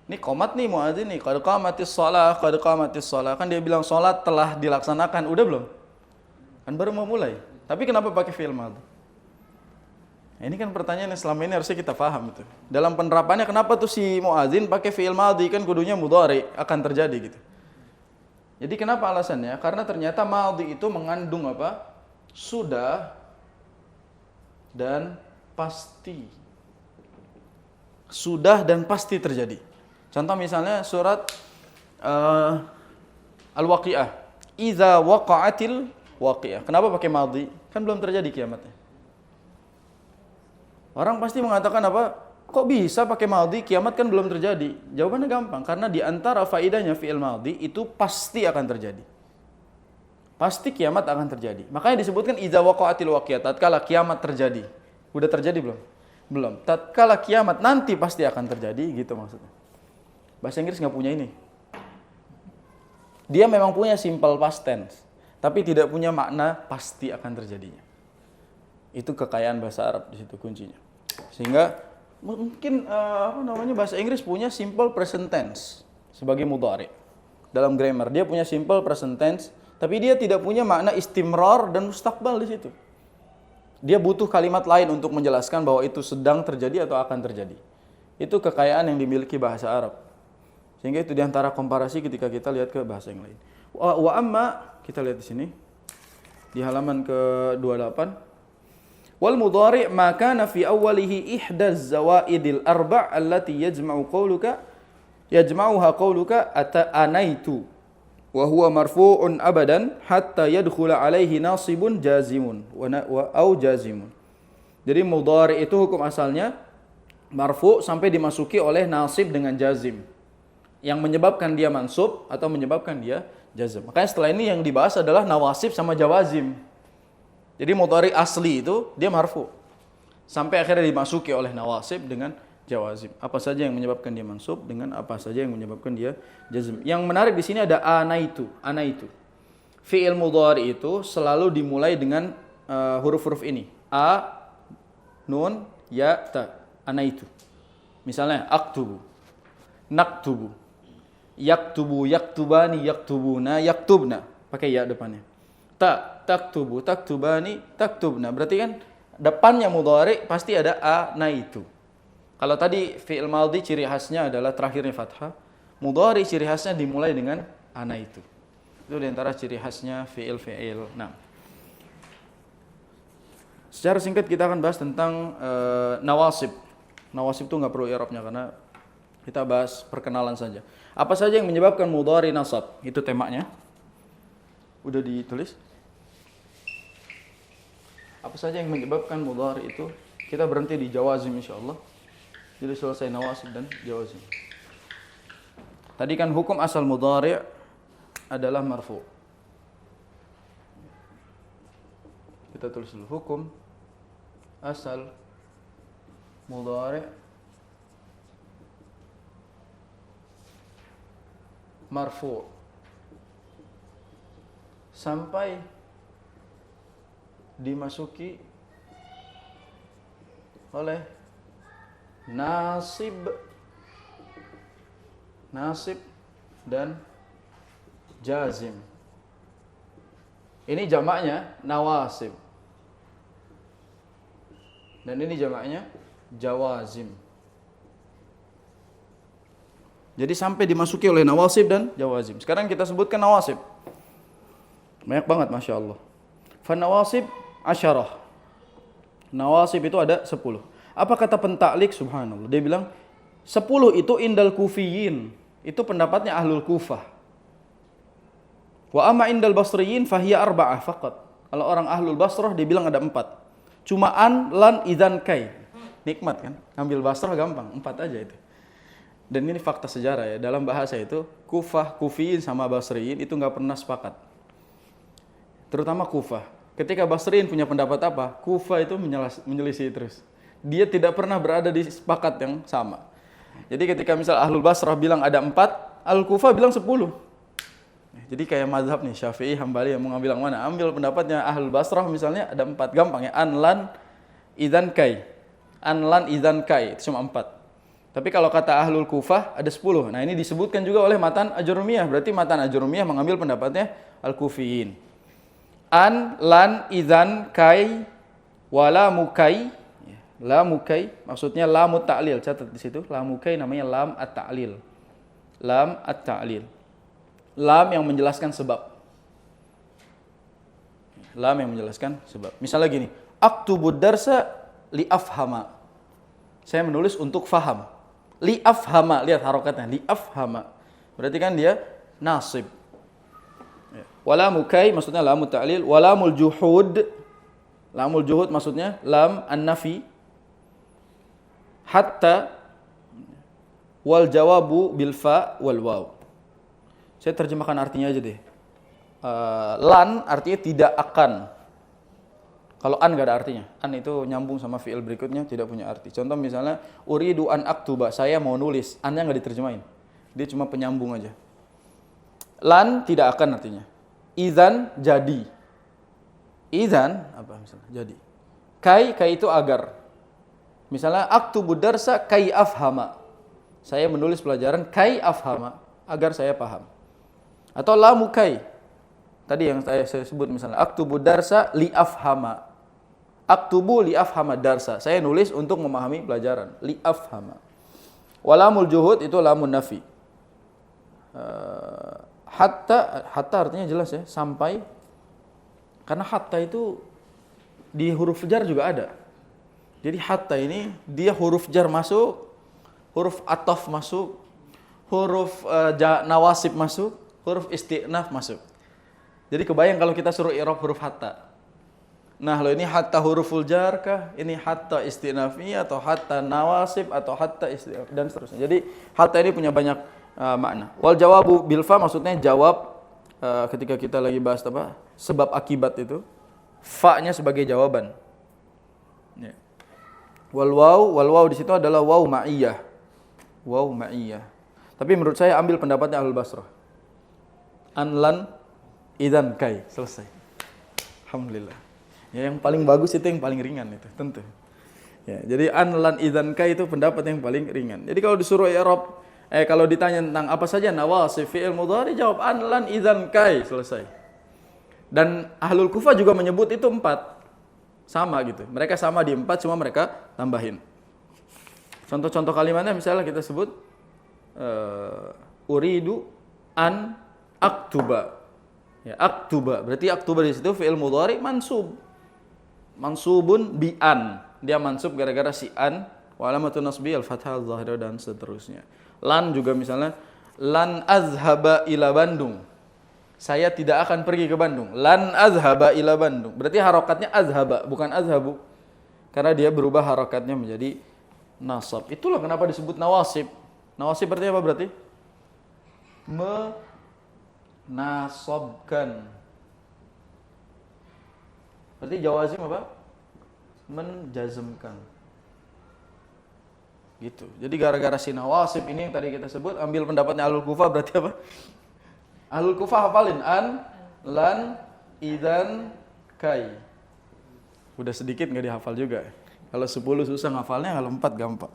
Ini qomat nih muadzin nih, qad qamatis shalah, qad qamatis shalah. Kan dia bilang salat telah dilaksanakan, udah belum? Kan baru mau mulai. Tapi kenapa pakai fi'il madhi? Nah, ini kan pertanyaan yang selama ini harusnya kita paham itu. Dalam penerapannya kenapa tuh si muadzin pakai fi'il madhi, kan kudunya mudhari, akan terjadi gitu. Jadi kenapa alasannya? Karena ternyata madhi itu mengandung apa? Sudah dan pasti. Sudah dan pasti terjadi. Contoh misalnya surat Al-Waqi'ah. Idza waqa'atil waqi'ah. Kenapa pakai madhi? Kan belum terjadi kiamatnya. Orang pasti mengatakan apa? Kok bisa pakai madhi? Kiamat kan belum terjadi. Jawabannya gampang, karena di antara faedahnya fi'il madhi itu pasti akan terjadi. Pasti kiamat akan terjadi. Makanya disebutkan idza waqa'atil waqi'ah, tatkala kiamat terjadi. Udah terjadi belum? Belum. Tatkala kiamat nanti pasti akan terjadi, gitu maksudnya. Bahasa Inggris nggak punya ini. Dia memang punya simple past tense, tapi tidak punya makna pasti akan terjadinya. Itu kekayaan bahasa Arab di situ kuncinya. Sehingga mungkin bahasa Inggris punya simple present tense sebagai mudhari. Dalam grammar dia punya simple present tense, tapi dia tidak punya makna istimrar dan mustaqbal di situ. Dia butuh kalimat lain untuk menjelaskan bahwa itu sedang terjadi atau akan terjadi. Itu kekayaan yang dimiliki bahasa Arab. Sehingga itu diantara komparasi ketika kita lihat ke bahasa yang lain. Wa amma, kita lihat di sini di halaman ke-28. Wal mudhari' ma kana fi awwalihi ihdaz zawaidil arba' allati yajma'uha qawluka anaitu wa huwa marfu'un abadan hatta yadkhula alaihi nasibun jazimun au jazimun. Jadi mudhari' itu hukum asalnya marfu' sampai dimasuki oleh nasib dengan jazim, yang menyebabkan dia mansub atau menyebabkan dia jazm. Makanya setelah ini yang dibahas adalah nawasib sama jawazim. Jadi mudhari asli itu dia marfu sampai akhirnya dimasuki oleh nawasib dengan jawazim. Apa saja yang menyebabkan dia mansub dengan apa saja yang menyebabkan dia jazm. Yang menarik di sini ada anaitu. Fi'il mudhari itu selalu dimulai dengan huruf-huruf ini. A, nun, ya, ta. Anaitu. Misalnya aktubu, naktubu, yaktubu, yaktubani, yaktubuna, yaktubna. Pakai ya depannya. Taktubu, taktubani, taktubna. Berarti kan depannya mudhari pasti ada anaitu. Kalau tadi fi'il madhi ciri khasnya adalah terakhirnya fathah, mudhari ciri khasnya dimulai dengan anaitu. Itu di antara ciri khasnya fi'il. Nah, secara singkat kita akan bahas tentang nawasib. Nawasib itu nggak perlu i'rabnya karena kita bahas perkenalan saja. Apa saja yang menyebabkan mudhari nasab? Itu temanya. Udah ditulis? Apa saja yang menyebabkan mudhari itu? Kita berhenti di jawazim insyaallah. Jadi selesai nawasib dan jawazim. Tadi kan hukum asal mudhari' adalah marfu'. Kita tulis dulu hukum asal mudhari' marfu' sampai dimasuki oleh nasib dan jazim. Ini jamaknya nawasib. Dan ini jamaknya jawazim. Jadi sampai dimasuki oleh nawasib dan jawazim. Sekarang kita sebutkan nawasib. Banyak banget Masya Allah. Fan nawasib asyarah. Nawasib itu ada 10. Apa kata pentaklik? Subhanallah. Dia bilang 10 itu indal kufiyin. Itu pendapatnya ahlul kufah. Wa amma indal basriyin fahiya arba'ah faqat. Kalau orang ahlul basrah dia bilang ada 4. Cuma an, lan, idzan, kai. Nikmat kan? Ambil basrah gampang, 4 aja itu. Dan ini fakta sejarah ya. Dalam bahasa itu kufah, kufiyin sama basriyin itu nggak pernah sepakat. Terutama kufah. Ketika basriyin punya pendapat apa, kufah itu menyelisih terus. Dia tidak pernah berada di sepakat yang sama. Jadi ketika misal ahlul basrah bilang ada 4, ahlul kufah bilang 10. Jadi kayak mazhab nih, Syafi'i, Hambali yang mau ngambil yang mana? Ambil pendapatnya ahlul basrah misalnya ada 4, gampang ya. An, lan, idzan, kai. An, lan, idzan, kai. Itu cuma 4. Tapi kalau kata ahlul kufah ada 10. Nah ini disebutkan juga oleh matan Ajurumiyah. Berarti matan Ajurumiyah mengambil pendapatnya al-kufiyin. An, lan, idzan, kai, wala mukai. Lam mukai maksudnya lam ta'lil, catat di situ. Lam mukai namanya lam at-ta'lil. Lam at-ta'lil. Lam yang menjelaskan sebab. Lam yang menjelaskan sebab. Misalnya gini, aktubud darsa li afhama. Saya menulis untuk faham. Li afhama, lihat harokatnya, li afhama. Berarti kan dia nasib. Wala mukai maksudnya lam ta'lil, walamul juhud. Lamul juhud maksudnya lam an-nafi. Hatta wal jawabu bil fa wal waw. Saya terjemahkan artinya aja deh. Lan artinya tidak akan. Kalau an nggak ada artinya. An itu nyambung sama fi'il berikutnya, tidak punya arti. Contoh misalnya, uridu an aktuba, saya mau nulis. Annya nggak diterjemahin. Dia cuma penyambung aja. Lan tidak akan artinya. Idzan jadi. Idzan apa misalnya? Jadi. Kai itu agar. Misalnya aktubu darsa kai afhama. Saya menulis pelajaran kai afhama, agar saya paham. Atau lamu kai. Tadi yang saya sebut misalnya aktubu darsa li afhama. Aktubu li afhama darsa. Saya nulis untuk memahami pelajaran. Li afhama. Walamul juhud itu lamun nafi. Hatta artinya jelas ya, sampai. Karena hatta itu di huruf jar juga ada. Jadi hatta ini dia huruf jar masuk, huruf ataf masuk, huruf nawasib masuk, huruf isti'naf masuk. Jadi kebayang kalau kita suruh i'rab huruf hatta. Nah, lo ini hatta huruful jar kah? Ini hatta isti'nafi atau hatta nawasib atau hatta isti'naf dan seterusnya. Jadi hatta ini punya banyak makna. Wal jawabu bil fa maksudnya jawab ketika kita lagi bahas apa? Sebab akibat itu. Fa-nya sebagai jawaban. Ya. Wal waw di situ adalah waw ma'iyah. Waw ma'iyah. Tapi menurut saya ambil pendapatnya Ahlul Basrah. An lan idzan kai, selesai. Alhamdulillah. Ya, yang paling bagus itu yang paling ringan itu, tentu. Ya, jadi an lan idzan kai itu pendapat yang paling ringan. Jadi kalau disuruh i'rab, kalau ditanya tentang apa saja nawasib fi'il mudhari, jawab an lan idzan kai, selesai. Dan Ahlul Kufah juga menyebut itu 4. Sama gitu. Mereka sama di 4, cuma mereka tambahin. Contoh-contoh kalimatnya misalnya kita sebut uridu an aktuba. Ya, aktuba. Berarti aktuba di situ fi'il mudhari mansub. Mansubun bi an. Dia mansub gara-gara si an, wa alamatun nasbi al-fathah adh-dhahirah dan seterusnya. Lan juga misalnya lan azhaba ila Bandung. Saya tidak akan pergi ke Bandung. Lan azhaba ila Bandung. Berarti harokatnya azhaba, bukan azhabu. Karena dia berubah harokatnya menjadi nasab. Itulah kenapa disebut nawasib. Nawasib artinya apa berarti? Menasabkan. Berarti jawazim apa? Menjazmkan. Gitu. Jadi gara-gara si nawasib ini yang tadi kita sebut, ambil pendapatnya Ahlul Kufah berarti apa? Ahlul Kufah hafalin an, lan, idzan, kai. Udah sedikit nggak dihafal juga. Kalau 10 susah ngafalnya, kalau 4 gampang.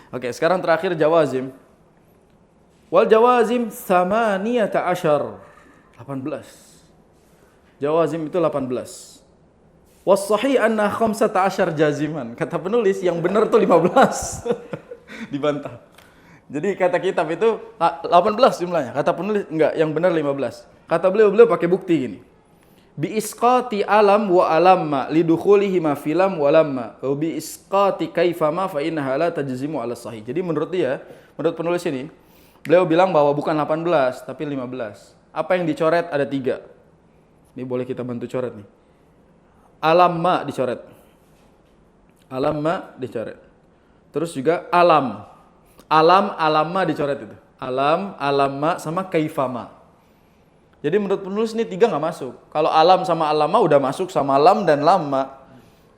Oke, sekarang terakhir jawazim. Wal jawazim tsamaniyata asyar. 18. Jawazim itu 18. Was sahih anna 15 jaziman. Kata penulis yang benar tuh 15. Dibantah. Jadi kata kitab itu 18 jumlahnya. Kata penulis enggak, yang benar 15. Kata beliau pakai bukti gini. Bi isqati alam wa alamma lidukhulihi ma filam wa lamma wa bi isqati kaifama fa innaha la tajzimu ala sahih. Jadi menurut dia, menurut penulis ini, beliau bilang bahwa bukan 18 tapi 15. Apa yang dicoret ada 3. Ini boleh kita bantu coret nih. Alamma dicoret. Alamma dicoret. Terus juga alam. Alamma dicoret itu. Alamma sama kaifama. Jadi menurut penulis ini 3 nggak masuk. Kalau alam sama alamma udah masuk sama lam dan lamma.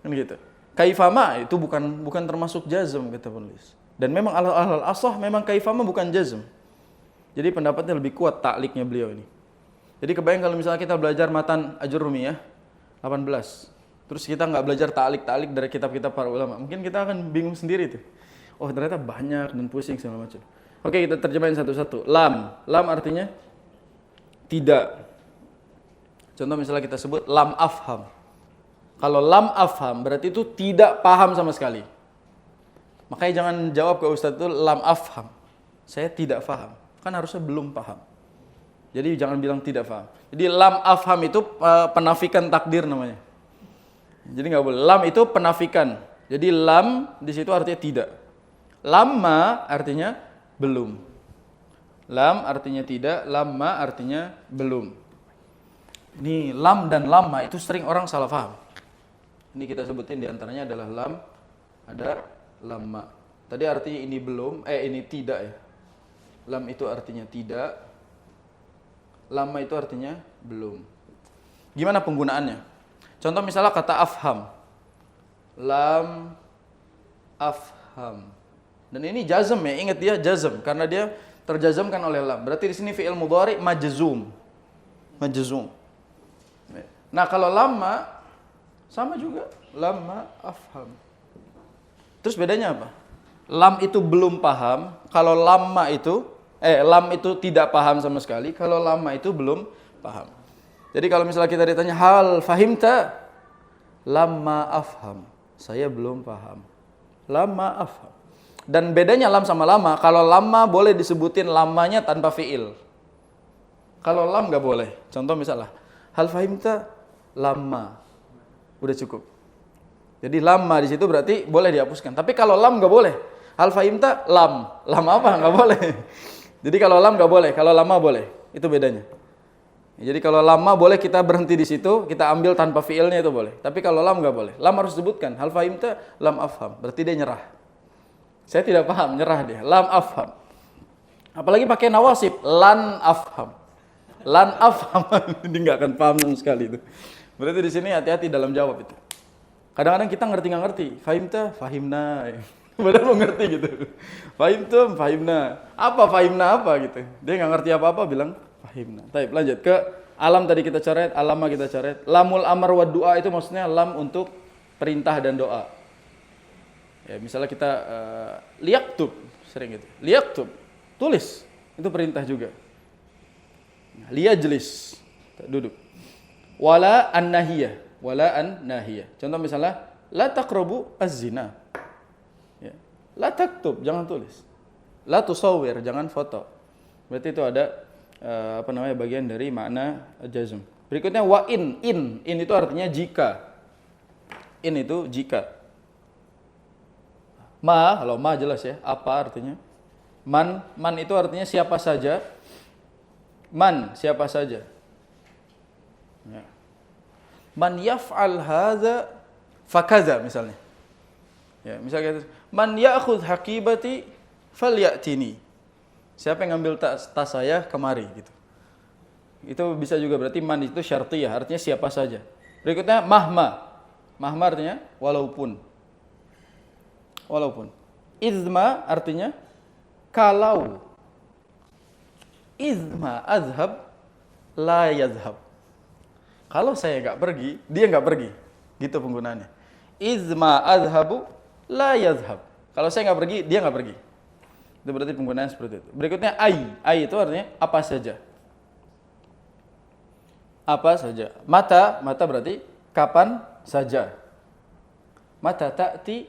Kan gitu. Kaifama itu bukan termasuk jazm kata penulis. Dan memang al asah memang kaifama bukan jazm. Jadi pendapatnya lebih kuat takliknya beliau ini. Jadi kebayang kalau misalnya kita belajar matan Ajurrumi ya, 18. Terus kita nggak belajar taklik dari kitab-kitab para ulama. Mungkin kita akan bingung sendiri tuh. Oh ternyata banyak dan pusing segala macam. Oke, kita terjemahin satu-satu. Lam artinya tidak. Contoh misalnya kita sebut lam afham. Kalau lam afham berarti itu tidak paham sama sekali. Makanya jangan jawab ke Ustadz itu lam afham. Saya tidak paham. Kan harusnya belum paham. Jadi jangan bilang tidak paham. Jadi lam afham itu penafikan takdir namanya. Jadi nggak boleh. Lam itu penafikan. Jadi lam di situ artinya tidak. Lamma artinya belum. Lam artinya tidak, lamma artinya belum. Ini lam dan lamma itu sering orang salah paham. Ini kita sebutin diantaranya adalah lam, ada lamma. Tadi artinya ini belum, ini tidak ya. Lam itu artinya tidak. Lamma itu artinya Belum. Gimana penggunaannya? Contoh misalnya kata afham. Lam afham. Dan ini jazm ya, ingat dia jazm karena dia terjazamkan oleh lam. Berarti di sini fi'il mudhari majzum. Majzum. Nah, kalau lamma sama juga, lamma afham. Terus bedanya apa? Lam itu belum paham, kalau lam itu tidak paham sama sekali, kalau lamma itu belum paham. Jadi kalau misalnya kita ditanya hal fahimta? Lamma afham. Saya belum paham. Lamma afham. Dan bedanya lam sama lama, kalau lama boleh disebutin lamanya tanpa fiil. Kalau lam nggak boleh. Contoh misalnya, hal fahimta? Lama. Udah cukup. Jadi lama di situ berarti boleh dihapuskan. Tapi kalau lam nggak boleh. Hal fahimta? Lam. Lam apa? Nggak boleh. Jadi kalau lam nggak boleh, kalau lama boleh. Itu bedanya. Jadi kalau lama boleh kita berhenti di situ, kita ambil tanpa fiilnya itu boleh. Tapi kalau lam nggak boleh. Lam harus disebutkan. Hal fahimta? Lam afham. Berarti dia nyerah. Saya tidak paham, nyerah dia. Lam afham. Apalagi pakai nawasib. Lan afham. Lan afham. Dia nggak akan paham sama sekali itu. Berarti di sini hati-hati dalam jawab itu. Kadang-kadang kita ngerti nggak ngerti. Fahimta? Fahimna. Padahal mau ngerti gitu. Fahimtum? Fahimna. Apa fahimna apa gitu. Dia nggak ngerti apa-apa bilang fahimna. Baik, lanjut ke alam tadi kita coret, alama kita coret. Lamul amar wa du'a itu maksudnya lam untuk perintah dan doa. Ya, misalnya kita liyaktub, sering gitu. Liyaktub, tulis. Itu perintah juga. Liyajlis, duduk. Wala an-nahiyah, wala an-nahiyah. Contoh misalnya la taqrabu az-zina. Ya. La taktub, jangan tulis. La tusawwir, jangan foto. Berarti itu ada bagian dari makna jazm. Berikutnya wa in itu artinya jika. In itu jika. Kalau ma jelas ya, apa artinya? Man itu artinya siapa saja. Man, siapa saja. Ya. Man yaf'al hadza fakaza misalnya. Ya, misalnya man ya'khudh haqibati falyatini. Siapa yang ngambil tas saya kemari gitu. Itu bisa juga berarti man itu syartiyah, artinya siapa saja. Berikutnya mahma. Mahma artinya walaupun. Walaupun. Izma artinya kalau. Izma azhab la yazhab. Kalau saya enggak pergi, dia enggak pergi. Gitu penggunaannya. Izma azhabu la yazhab. Kalau saya enggak pergi, dia enggak pergi. Itu berarti penggunaan seperti itu. Berikutnya ai itu artinya apa saja. Apa saja. Mata berarti kapan saja. Mata ta'ti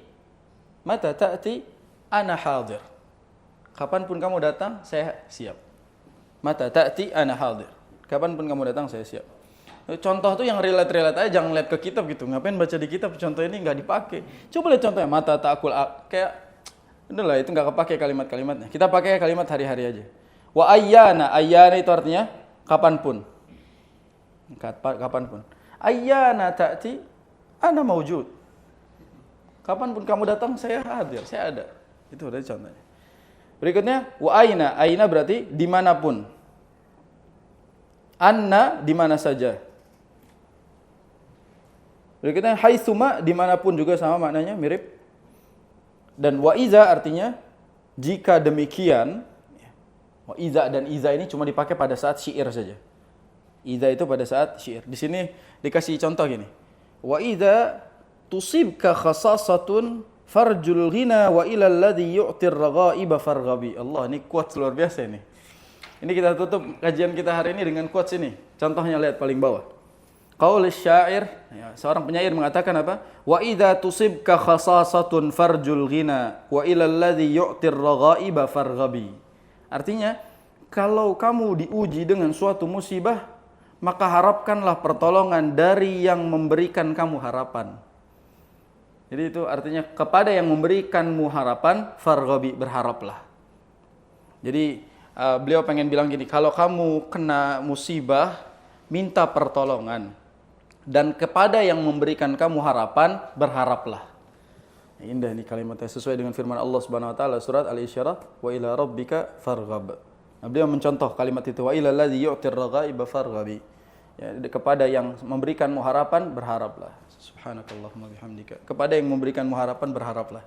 ana hadir. Kapanpun kamu datang, saya siap. Mata ta'ti ana hadir. Kapanpun kamu datang, saya siap. Contoh tuh yang relate aja, jangan lihat ke kitab gitu. Ngapain baca di kitab, contoh ini nggak dipakai. Coba lihat contohnya, mata ta'kul, kayak itulah, itu nggak kepake kalimat-kalimatnya. Kita pakai kalimat hari-hari aja. Wa ayyana itu artinya kapanpun. Kapanpun. Ayyana ta'ti ana maujud. Kapanpun kamu datang, saya hadir, saya ada. Itu berarti contohnya. Berikutnya wa aina berarti dimanapun. Anna dimana saja. Berikutnya haitsuma dimanapun juga sama maknanya, mirip. Dan wa iza artinya jika demikian. Wa iza dan iza ini cuma dipakai pada saat syair saja. Iza itu pada saat syair. Di sini dikasih contoh gini. Wa iza tusibka khasasatun farjul ghina wa ila alladhi yu'tir raghaiba farghabi. Allah, ini quotes luar biasa ini. Ini kita tutup kajian kita hari ini dengan quotes ini. Contohnya lihat paling bawah. Qaul syair, ya, seorang penyair mengatakan apa? Wa idza tusibka khasasatun farjul ghina wa ila alladhi yu'tir raghaiba farghabi. Artinya, kalau kamu diuji dengan suatu musibah, maka harapkanlah pertolongan dari yang memberikan kamu harapan. Jadi itu artinya kepada yang memberikanmu harapan, farghabi, berharaplah. Jadi beliau pengen bilang gini, kalau kamu kena musibah, minta pertolongan. Dan kepada yang memberikan kamu harapan, berharaplah. Indah ini kalimatnya, sesuai dengan firman Allah Subhanahu wa taala surat Al-Isyrah, wa ila rabbika farghab. Nah, beliau mencontoh kalimat itu, wa ila alladzi yu'tir raghaiba farghabi. Ya, kepada yang memberikanmu harapan, berharaplah. Subhanakallahumma bihamdika. Kepada yang memberikanmu harapan, berharaplah.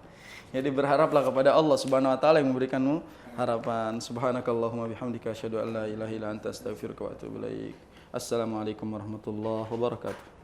Jadi berharaplah kepada Allah Subhanahu wa taala yang memberikanmu harapan. Subhanakallahumma bihamdika asyhadu an la ilaha illa anta astaghfiruka wa atubu ilaik. Assalamualaikum warahmatullahi wabarakatuh.